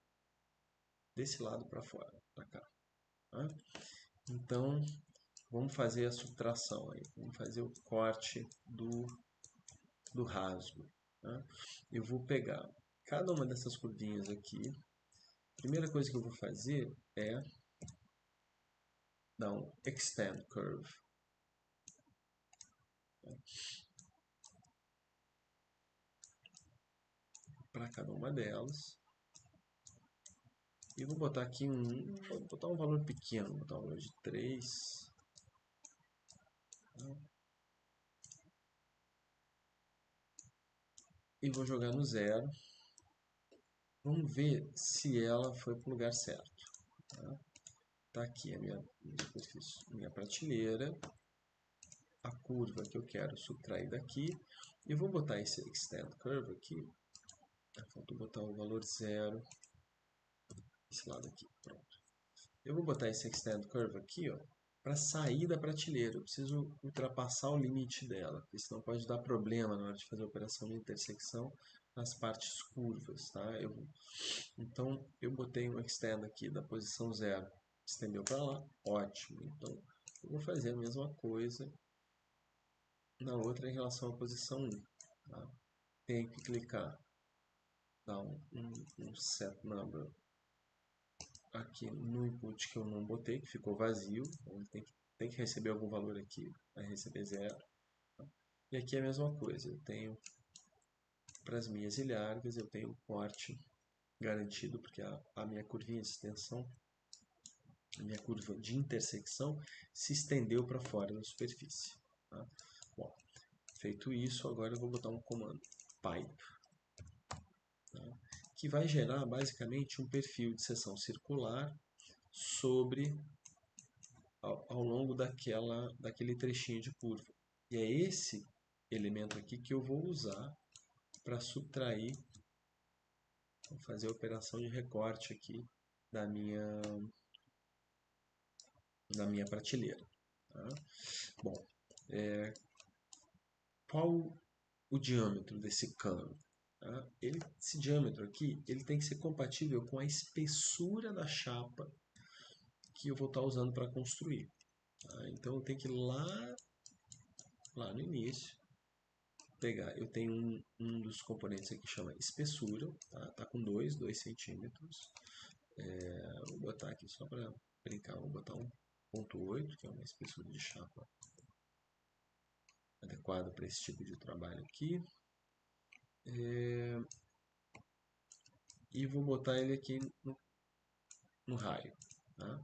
desse lado para fora, para cá. Tá? Então, vamos fazer a subtração aí. Vamos fazer o corte do rasgo. Tá? Eu vou pegar cada uma dessas curvinhas aqui. A primeira coisa que eu vou fazer é dar um extend curve. Para cada uma delas. E vou botar aqui vou botar um valor pequeno, vou botar um valor de 3. E vou jogar no 0. Vamos ver se ela foi para o lugar certo. Tá aqui a minha prateleira, a curva que eu quero subtrair daqui. E vou botar esse extend curve aqui. Falta botar o valor 0. Esse lado aqui, pronto. Eu vou botar esse extend curve aqui, ó, para sair da prateleira. Eu preciso ultrapassar o limite dela, porque senão pode dar problema na hora de fazer a operação de intersecção nas partes curvas. Tá? Então, eu botei um extend aqui da posição 0, estendeu para lá, ótimo. Então, eu vou fazer a mesma coisa na outra em relação à posição 1. Tá? Tenho que clicar, dar um set number aqui no input que eu não botei, que ficou vazio. Então ele tem que receber algum valor aqui, vai receber 0. E aqui é a mesma coisa, eu tenho para as minhas ilhargas, eu tenho o corte garantido, porque a minha curvinha de extensão, a minha curva de intersecção se estendeu para fora da superfície. Tá? Bom, feito isso, agora eu vou botar um comando pipe, tá? Que vai gerar basicamente um perfil de seção circular sobre ao longo daquele trechinho de curva. E é esse elemento aqui que eu vou usar para subtrair, vou fazer a operação de recorte aqui da minha prateleira. Tá? Bom, qual o diâmetro desse cano? Tá? Esse diâmetro aqui ele tem que ser compatível com a espessura da chapa que eu vou estar usando para construir. Tá? Então eu tenho que ir lá no início, pegar, eu tenho um dos componentes aqui que chama espessura, tá com 2 centímetros. Vou botar aqui só para brincar, vou botar 1.8, que é uma espessura de chapa adequada para esse tipo de trabalho aqui. E vou botar ele aqui no raio. Tá?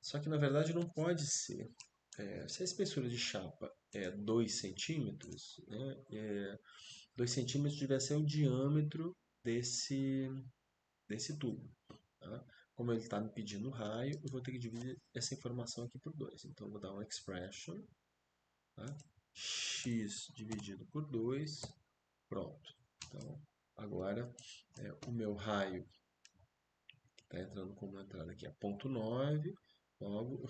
Só que na verdade não pode ser. Se a espessura de chapa é 2 centímetros, né, 2 centímetros deve ser o diâmetro desse tubo. Tá? Como ele está me pedindo raio, eu vou ter que dividir essa informação aqui por 2. Então eu vou dar uma expression, tá? X dividido por 2, pronto. Então agora o meu raio está entrando como entrada aqui é 0,9, logo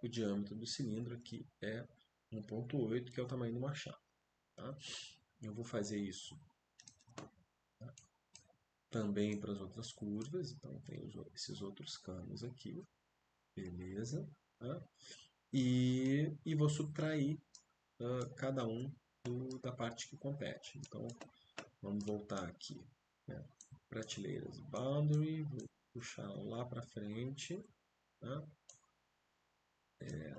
o diâmetro do cilindro aqui é 1,8, que é o tamanho do machado. Tá? Eu vou fazer isso, tá, também para as outras curvas, então tem esses outros canos aqui, beleza? Tá? E vou subtrair cada um da parte que compete. Então vamos voltar aqui, né? Prateleiras boundary, vou puxar lá para frente. Tá?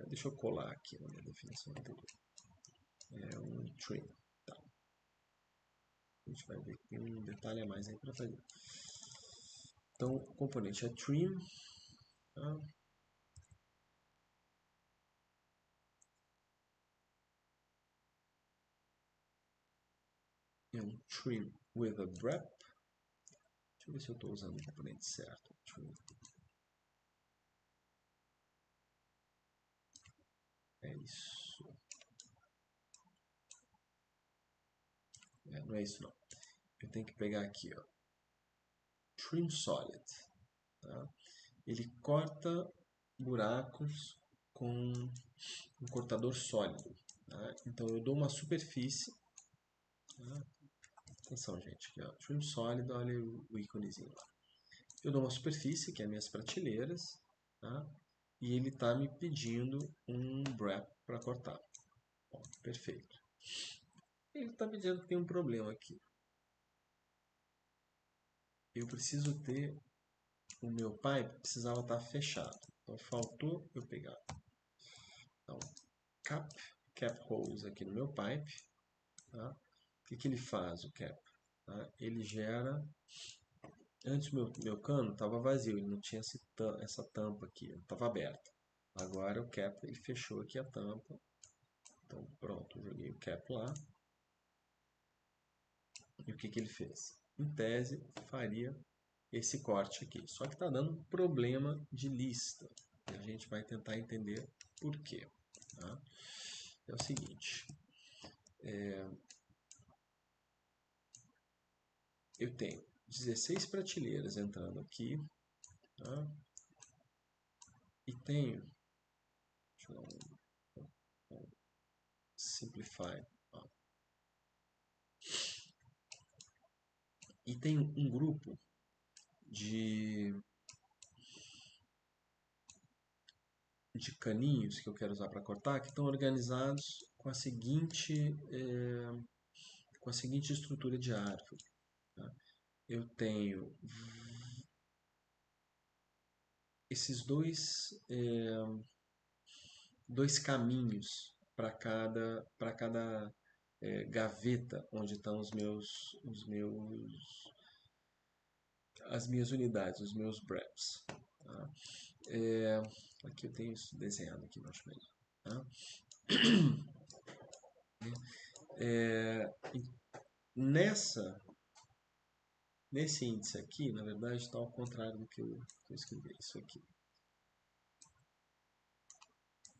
Deixa eu colar aqui na minha definição anterior. É um trim. Tá. A gente vai ver que tem um detalhe a mais aí para fazer. Então, o componente é trim. Tá? É um trim with a wrap. Deixa eu ver se eu estou usando o componente certo. Trim. É isso. Não é isso não. Eu tenho que pegar aqui, ó, trim solid. Tá? Ele corta buracos com um cortador sólido. Tá? Então eu dou uma superfície. Tá? Atenção, gente, aqui, ó, trim sólido, olha o íconezinho lá. Eu dou uma superfície, que é minhas prateleiras, tá? E ele está me pedindo um wrap para cortar. Bom, perfeito. Ele está me dizendo que tem um problema aqui. Eu preciso ter o meu pipe precisava estar fechado. Então faltou eu pegar. Então, cap holes aqui no meu pipe. Tá? O que ele faz, o cap? Tá? Ele gera. Antes o meu cano estava vazio, ele não tinha essa tampa aqui, estava aberta. Agora o cap ele fechou aqui a tampa. Então pronto, joguei o cap lá. E o que ele fez? Em tese, faria esse corte aqui. Só que está dando um problema de lista. E a gente vai tentar entender por quê. Tá? É o seguinte. Eu tenho 16 prateleiras entrando aqui. Tá? E tenho... Deixa eu dar um simplify. Ó. E tem um grupo de caninhos que eu quero usar para cortar que estão organizados com a seguinte estrutura de árvore. Tá? Eu tenho esses dois caminhos para cada gaveta onde estão as minhas unidades, os meus breps. Tá? Aqui eu tenho isso desenhado aqui, eu acho melhor. Tá? Nesse índice aqui, na verdade, está ao contrário do que eu escrevi. Isso aqui.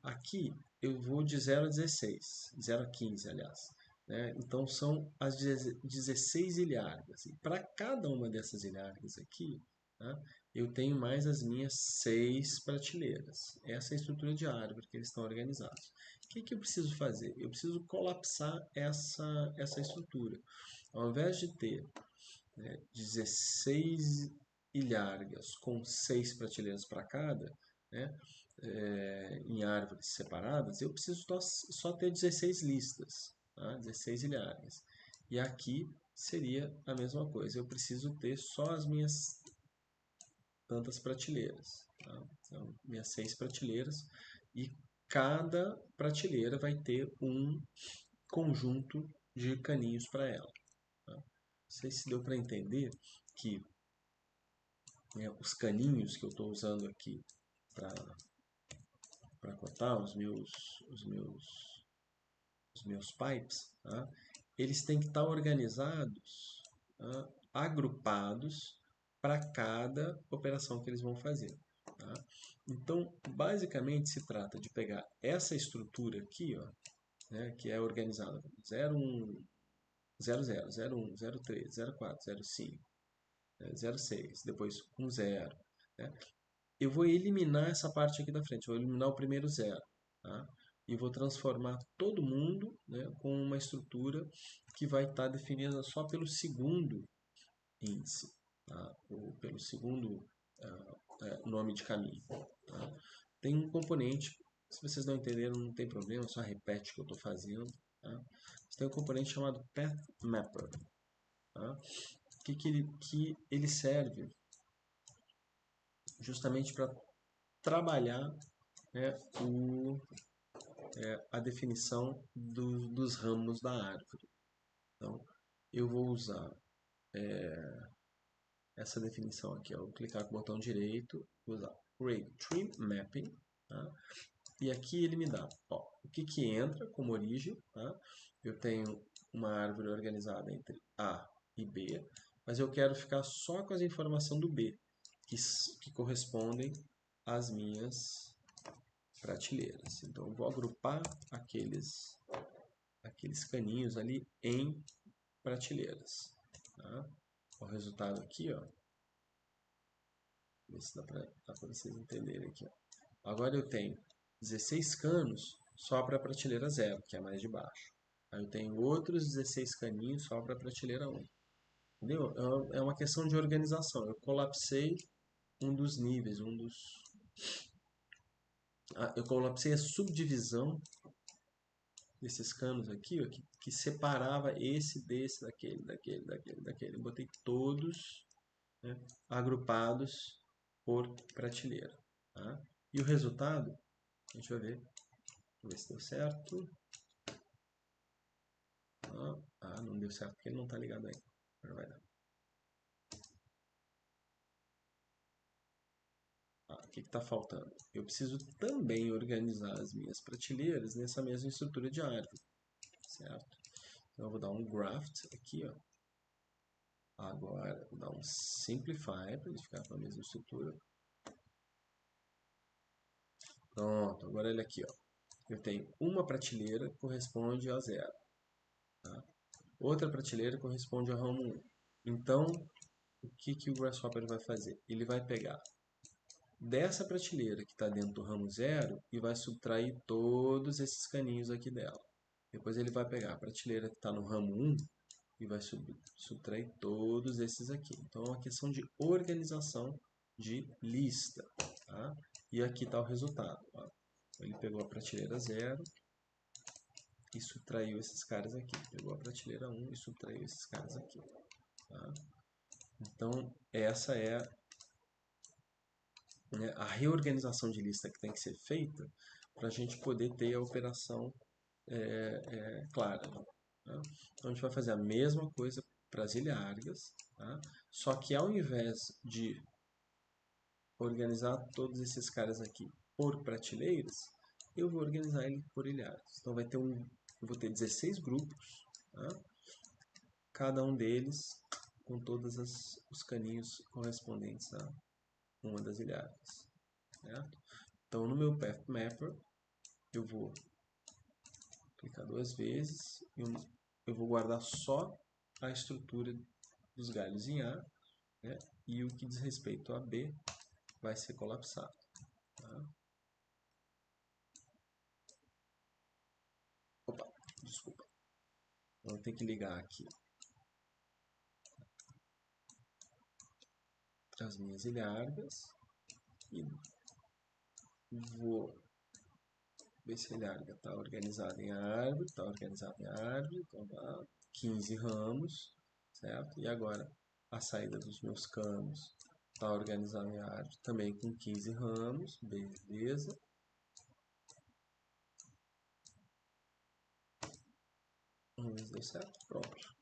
Aqui eu vou de 0 a 16, 0 a 15, aliás. Né? Então são as 16 ilhargas. E para cada uma dessas ilhargas aqui, tá? Eu tenho mais as minhas 6 prateleiras. Essa é a estrutura de árvore que eles estão organizados. O que eu preciso fazer? Eu preciso colapsar essa estrutura. Ao invés de ter 16 ilhargas com 6 prateleiras para cada, né, em árvores separadas, eu preciso só ter 16 listas, tá? 16 ilhargas. E aqui seria a mesma coisa, eu preciso ter só as minhas tantas prateleiras. Tá? Então, minhas 6 prateleiras. E cada prateleira vai ter um conjunto de caninhos para ela. Tá? Não sei se deu para entender que os caninhos que eu estou usando aqui para cortar os meus pipes, tá? Eles têm que estar organizados, tá? Agrupados para cada operação que eles vão fazer. Tá? Então, basicamente, se trata de pegar essa estrutura aqui, ó, né, que é organizada como 01, 00, 01, 03, 04, 05, 06, depois 10, né? Eu vou eliminar essa parte aqui da frente, vou eliminar o primeiro zero, tá? E vou transformar todo mundo, né, com uma estrutura que vai estar definida só pelo segundo índice, tá? Ou pelo segundo nome de caminho. Tá? Tem um componente, se vocês não entenderam, não tem problema, só repete o que eu estou fazendo. Tá? Tem um componente chamado Path Mapper, tá? Que ele serve justamente para trabalhar, né, a definição dos ramos da árvore. Então, eu vou usar essa definição aqui. Eu vou clicar com o botão direito, vou usar Create Tree Mapping, tá? E aqui ele me dá o que entra como origem. Tá? Eu tenho uma árvore organizada entre A e B, mas eu quero ficar só com as informações do B, que correspondem às minhas prateleiras. Então, eu vou agrupar aqueles caninhos ali em prateleiras. Tá? O resultado aqui, ó, ver se dá para vocês entenderem aqui. Ó. Agora eu tenho 16 canos só para a prateleira 0, que é a mais de baixo. Aí eu tenho outros 16 caninhos só para a prateleira 1. Entendeu? É uma questão de organização. Eu colapsei um dos níveis, eu colapsei a subdivisão desses canos aqui, ó, que separava esse desse, daquele. Eu botei todos, né, agrupados por prateleira. Tá? E o resultado, deixa eu ver se deu certo. Não deu certo porque ele não está ligado aí. Agora vai dar. O que está faltando? Eu preciso também organizar as minhas prateleiras nessa mesma estrutura de árvore, certo? Então eu vou dar um graft aqui, ó. Agora vou dar um simplify para ele ficar com a mesma estrutura. Pronto, agora ele aqui, ó. Eu tenho uma prateleira que corresponde a 0. Tá? Outra prateleira corresponde ao ramo 1. Então, o que o Grasshopper vai fazer? Ele vai pegar dessa prateleira que está dentro do ramo 0 e vai subtrair todos esses caninhos aqui dela. Depois ele vai pegar a prateleira que está no ramo 1 e vai subtrair todos esses aqui. Então é uma questão de organização de lista. Tá? E aqui está o resultado. Ó. Ele pegou a prateleira 0 e subtraiu esses caras aqui. Pegou a prateleira 1 e subtraiu esses caras aqui. Tá? Então essa é a reorganização de lista que tem que ser feita para a gente poder ter a operação clara. Tá? Então a gente vai fazer a mesma coisa para as ilhargas, tá? Só que ao invés de organizar todos esses caras aqui por prateleiras, eu vou organizar ele por ilhargas. Então eu vou ter 16 grupos, tá? Cada um deles com todos os caninhos correspondentes a uma das ilhargas. Certo? Então no meu Path Mapper eu vou clicar 2 vezes e eu vou guardar só a estrutura dos galhos em A, né? E o que diz respeito a B vai ser colapsado. Tá? Opa, desculpa. Então eu tenho que ligar aqui as minhas ilhargas e vou ver se a ilharga está organizada em árvore, está organizada em árvore, então tá 15 ramos, certo? E agora a saída dos meus canos Tá organizando minha árvore também com 15 ramos, beleza. Vamos ver se deu certo, pronto.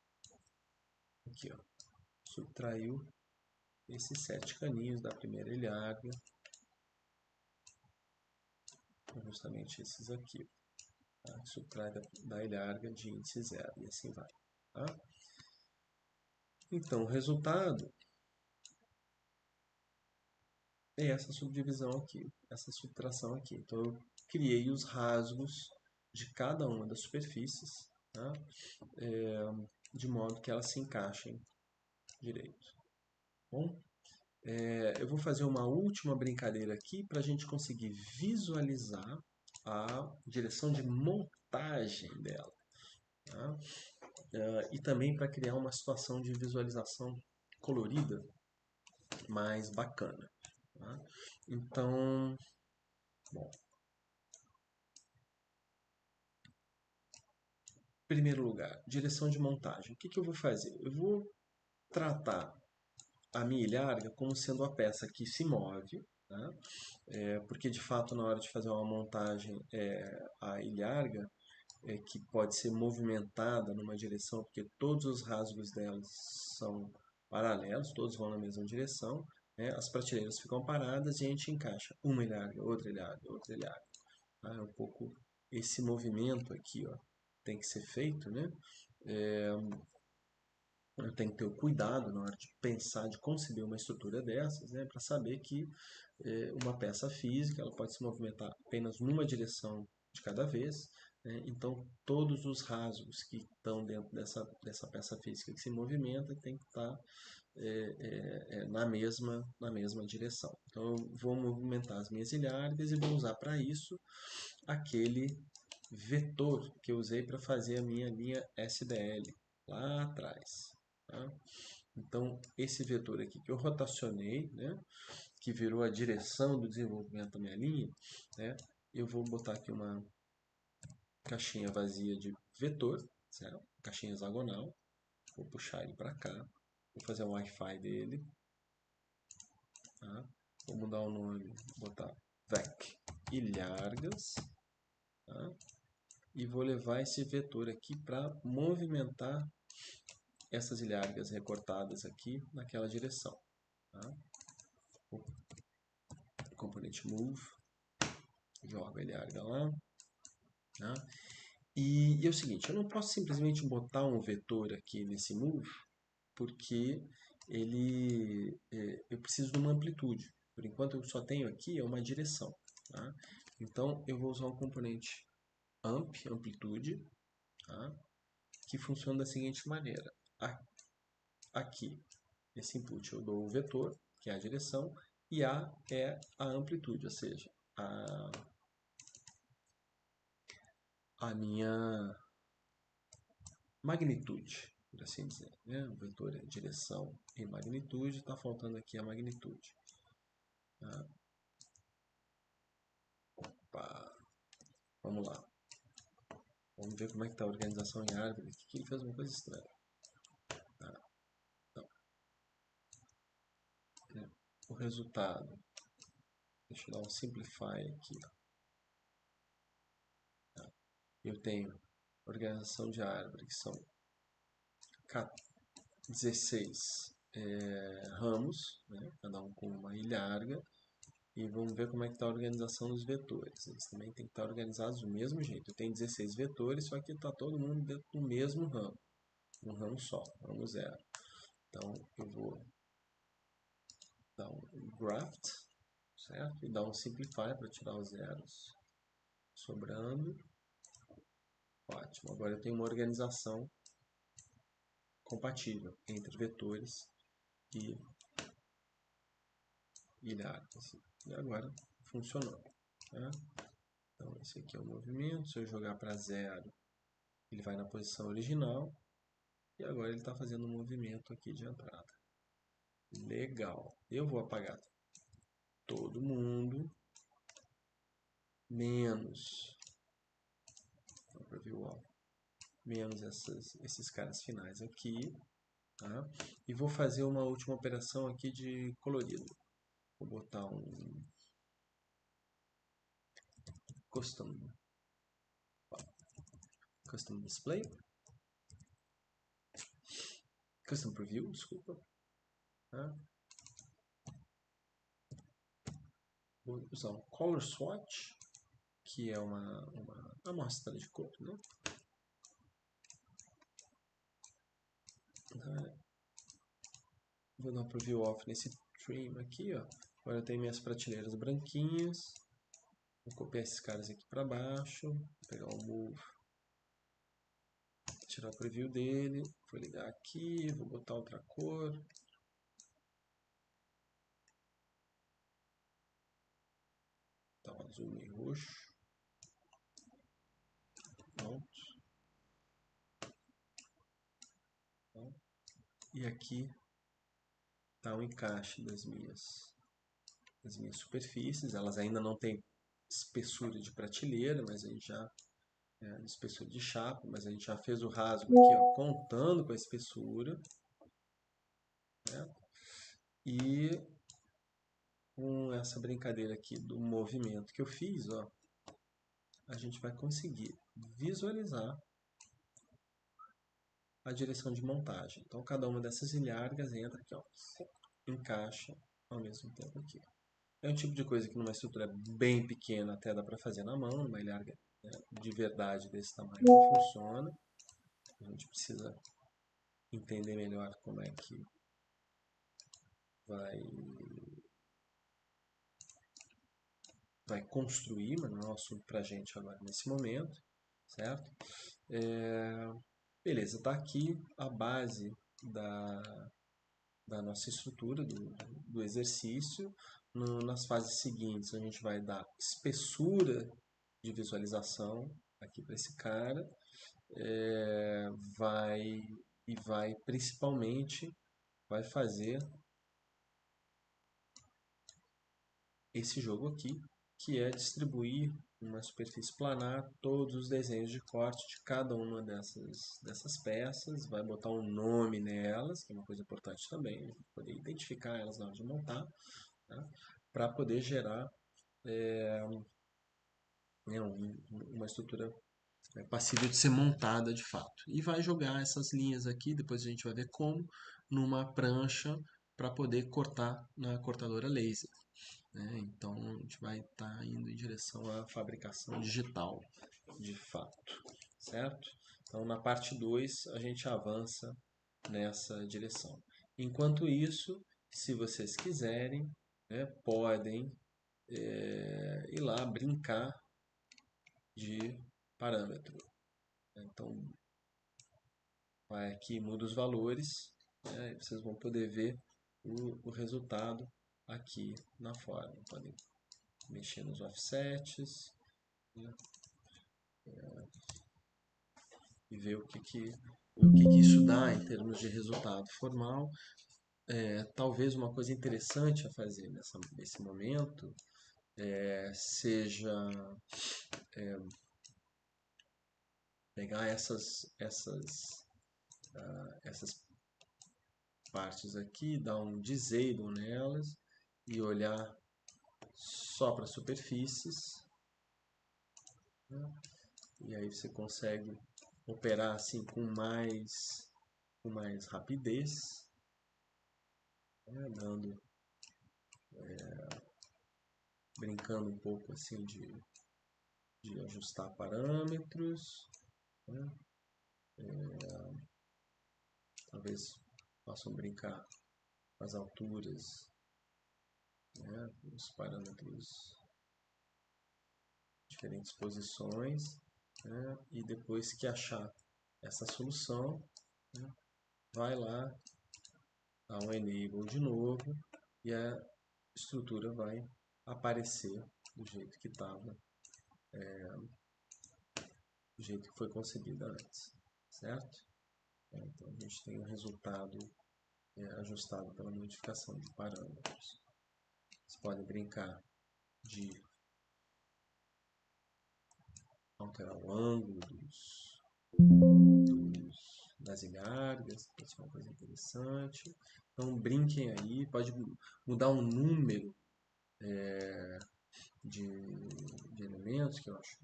Aqui, ó, subtraiu esses 7 caninhos da primeira ilharga, justamente esses aqui, tá? Subtrai da ilharga de índice 0 e assim vai, tá? Então, o resultado é essa subdivisão aqui, essa subtração aqui. Então, eu criei os rasgos de cada uma das superfícies, tá? De modo que elas se encaixem direito. Bom, eu vou fazer uma última brincadeira aqui para a gente conseguir visualizar a direção de montagem dela. Tá? E também para criar uma situação de visualização colorida mais bacana. Tá? Então, bom, em primeiro lugar, direção de montagem. O que eu vou fazer? Eu vou tratar a minha ilharga como sendo a peça que se move, tá? Porque de fato na hora de fazer uma montagem a ilharga que pode ser movimentada numa direção, porque todos os rasgos delas são paralelos, todos vão na mesma direção, né? As prateleiras ficam paradas e a gente encaixa uma ilharga, outra ilharga, outra ilharga. Tá? É um pouco esse movimento aqui, ó, tem que ser feito, né? Eu tenho que ter o cuidado na hora de pensar, de conceber uma estrutura dessas, né, para saber que uma peça física ela pode se movimentar apenas numa direção de cada vez, né, então todos os rasgos que estão dentro dessa peça física que se movimenta tem que estar na mesma direção. Então eu vou movimentar as minhas ilhargas e vou usar para isso aquele vetor que eu usei para fazer a minha linha SDL lá atrás. Tá? Então, esse vetor aqui que eu rotacionei, né, que virou a direção do desenvolvimento da minha linha, né, eu vou botar aqui uma caixinha vazia de vetor, certo? Caixinha hexagonal, vou puxar ele para cá, vou fazer um Wi-Fi dele, tá? Vou mudar o nome, vou botar vec ilhargas, tá? E vou levar esse vetor aqui para movimentar essas ilhargas recortadas aqui naquela direção. Tá? O componente move, joga a ilharga lá. Tá? E é o seguinte, eu não posso simplesmente botar um vetor aqui nesse move, porque eu preciso de uma amplitude. Por enquanto eu só tenho aqui uma direção. Tá? Então eu vou usar um componente amplitude, tá? Que funciona da seguinte maneira. Aqui, esse input eu dou o vetor, que é a direção, e A é a amplitude, ou seja, a minha magnitude, por assim dizer. Né? O vetor é direção e magnitude, está faltando aqui a magnitude. Tá? Opa. Vamos lá. Vamos ver como é que está a organização em árvore. Aqui ele fez uma coisa estranha. Tá? Então, o resultado. Deixa eu dar um simplify aqui. Tá? Eu tenho organização de árvore, que são 16 ramos, né? Cada um com uma ilharga. E vamos ver como é que está a organização dos vetores. Eles também têm que estar organizados do mesmo jeito. Eu tenho 16 vetores, só que está todo mundo dentro do mesmo ramo. Um ramo só, ramo zero. Então eu vou dar um graft, certo? E dar um simplify para tirar os zeros sobrando. Ótimo. Agora eu tenho uma organização compatível entre vetores e ilhargas. E agora funcionou. Né? Então esse aqui é o movimento. Se eu jogar para zero, ele vai na posição original. E agora ele está fazendo um movimento aqui de entrada. Legal. Eu vou apagar todo mundo. Menos. Menos esses caras finais aqui. tá? E vou fazer uma última operação aqui de colorido. Vou botar um custom display, custom preview, desculpa, tá? Vou usar um color swatch, que é uma amostra de cor, né? Vou dar um preview off nesse trim aqui, ó. Agora eu tenho minhas prateleiras branquinhas. Vou copiar esses caras aqui para baixo, vou pegar o move, tirar o preview dele, vou ligar aqui, vou botar outra cor. Tá um azul meio roxo. Pronto. E aqui tá o encaixe das minhas superfícies. Elas ainda não têm espessura de prateleira, mas a gente já espessura de chapa, mas a gente já fez o rasgo aqui, ó, contando com a espessura, né? E com essa brincadeira aqui do movimento que eu fiz, ó, a gente vai conseguir visualizar a direção de montagem. Então, cada uma dessas ilhargas entra aqui, ó, encaixa ao mesmo tempo aqui. É um tipo de coisa que numa estrutura bem pequena até dá para fazer na mão, numa ilharga, né, de verdade desse tamanho não funciona. A gente precisa entender melhor como é que vai construir, mas não é um assunto para a gente agora nesse momento, certo? Beleza, está aqui a base da nossa estrutura, do exercício. Nas fases seguintes, a gente vai dar espessura de visualização aqui para esse cara. Vai principalmente fazer esse jogo aqui, que é distribuir numa superfície planar todos os desenhos de corte de cada uma dessas peças, vai botar um nome nelas, que é uma coisa importante também, poder identificar elas na hora de montar, tá? Para poder gerar uma estrutura passível de ser montada de fato. E vai jogar essas linhas aqui, depois a gente vai ver como, numa prancha para poder cortar na cortadora laser, né? Então a gente vai estar indo em direção à fabricação digital, de fato, certo? Então na parte 2 a gente avança nessa direção. Enquanto isso, se vocês quiserem, né, podem ir lá brincar de parâmetro. Então vai aqui, muda os valores, né, e vocês vão poder ver o resultado aqui na forma. Podem mexer nos offsets, né, e ver o que isso dá em termos de resultado formal. Talvez uma coisa interessante a fazer nesse momento seja pegar essas partes aqui, dar um disable nelas e olhar só para superfícies, né? E aí você consegue operar assim com mais rapidez, né? Brincando um pouco assim de ajustar parâmetros, né? Talvez possam brincar com as alturas, né? Os parâmetros, diferentes posições, né? E depois que achar essa solução, né, vai lá, dá um enable de novo e a estrutura vai aparecer do jeito que estava, do jeito que foi concebida antes, certo? Então a gente tem o resultado ajustado pela modificação de parâmetros. Vocês podem brincar de alterar o ângulo das Brasiliárguas, pode ser uma coisa interessante. Então brinquem aí, pode mudar um número de, de elementos, que eu acho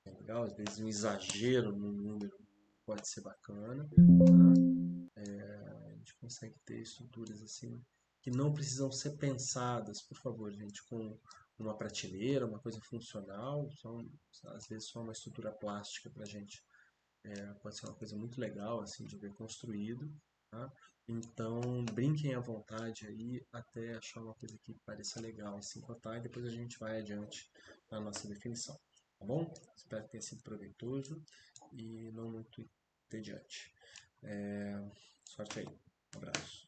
legal, às vezes um exagero no número pode ser bacana, tá? A gente consegue ter estruturas assim que não precisam ser pensadas, por favor, gente, com uma prateleira, uma coisa funcional, às vezes só uma estrutura plástica para a gente pode ser uma coisa muito legal assim de ver construído, tá? Então brinquem à vontade aí até achar uma coisa que pareça legal assim cotar e depois a gente vai adiante na nossa definição, tá bom? Espero que tenha sido proveitoso e não muito entediante. Sorte aí, um abraço.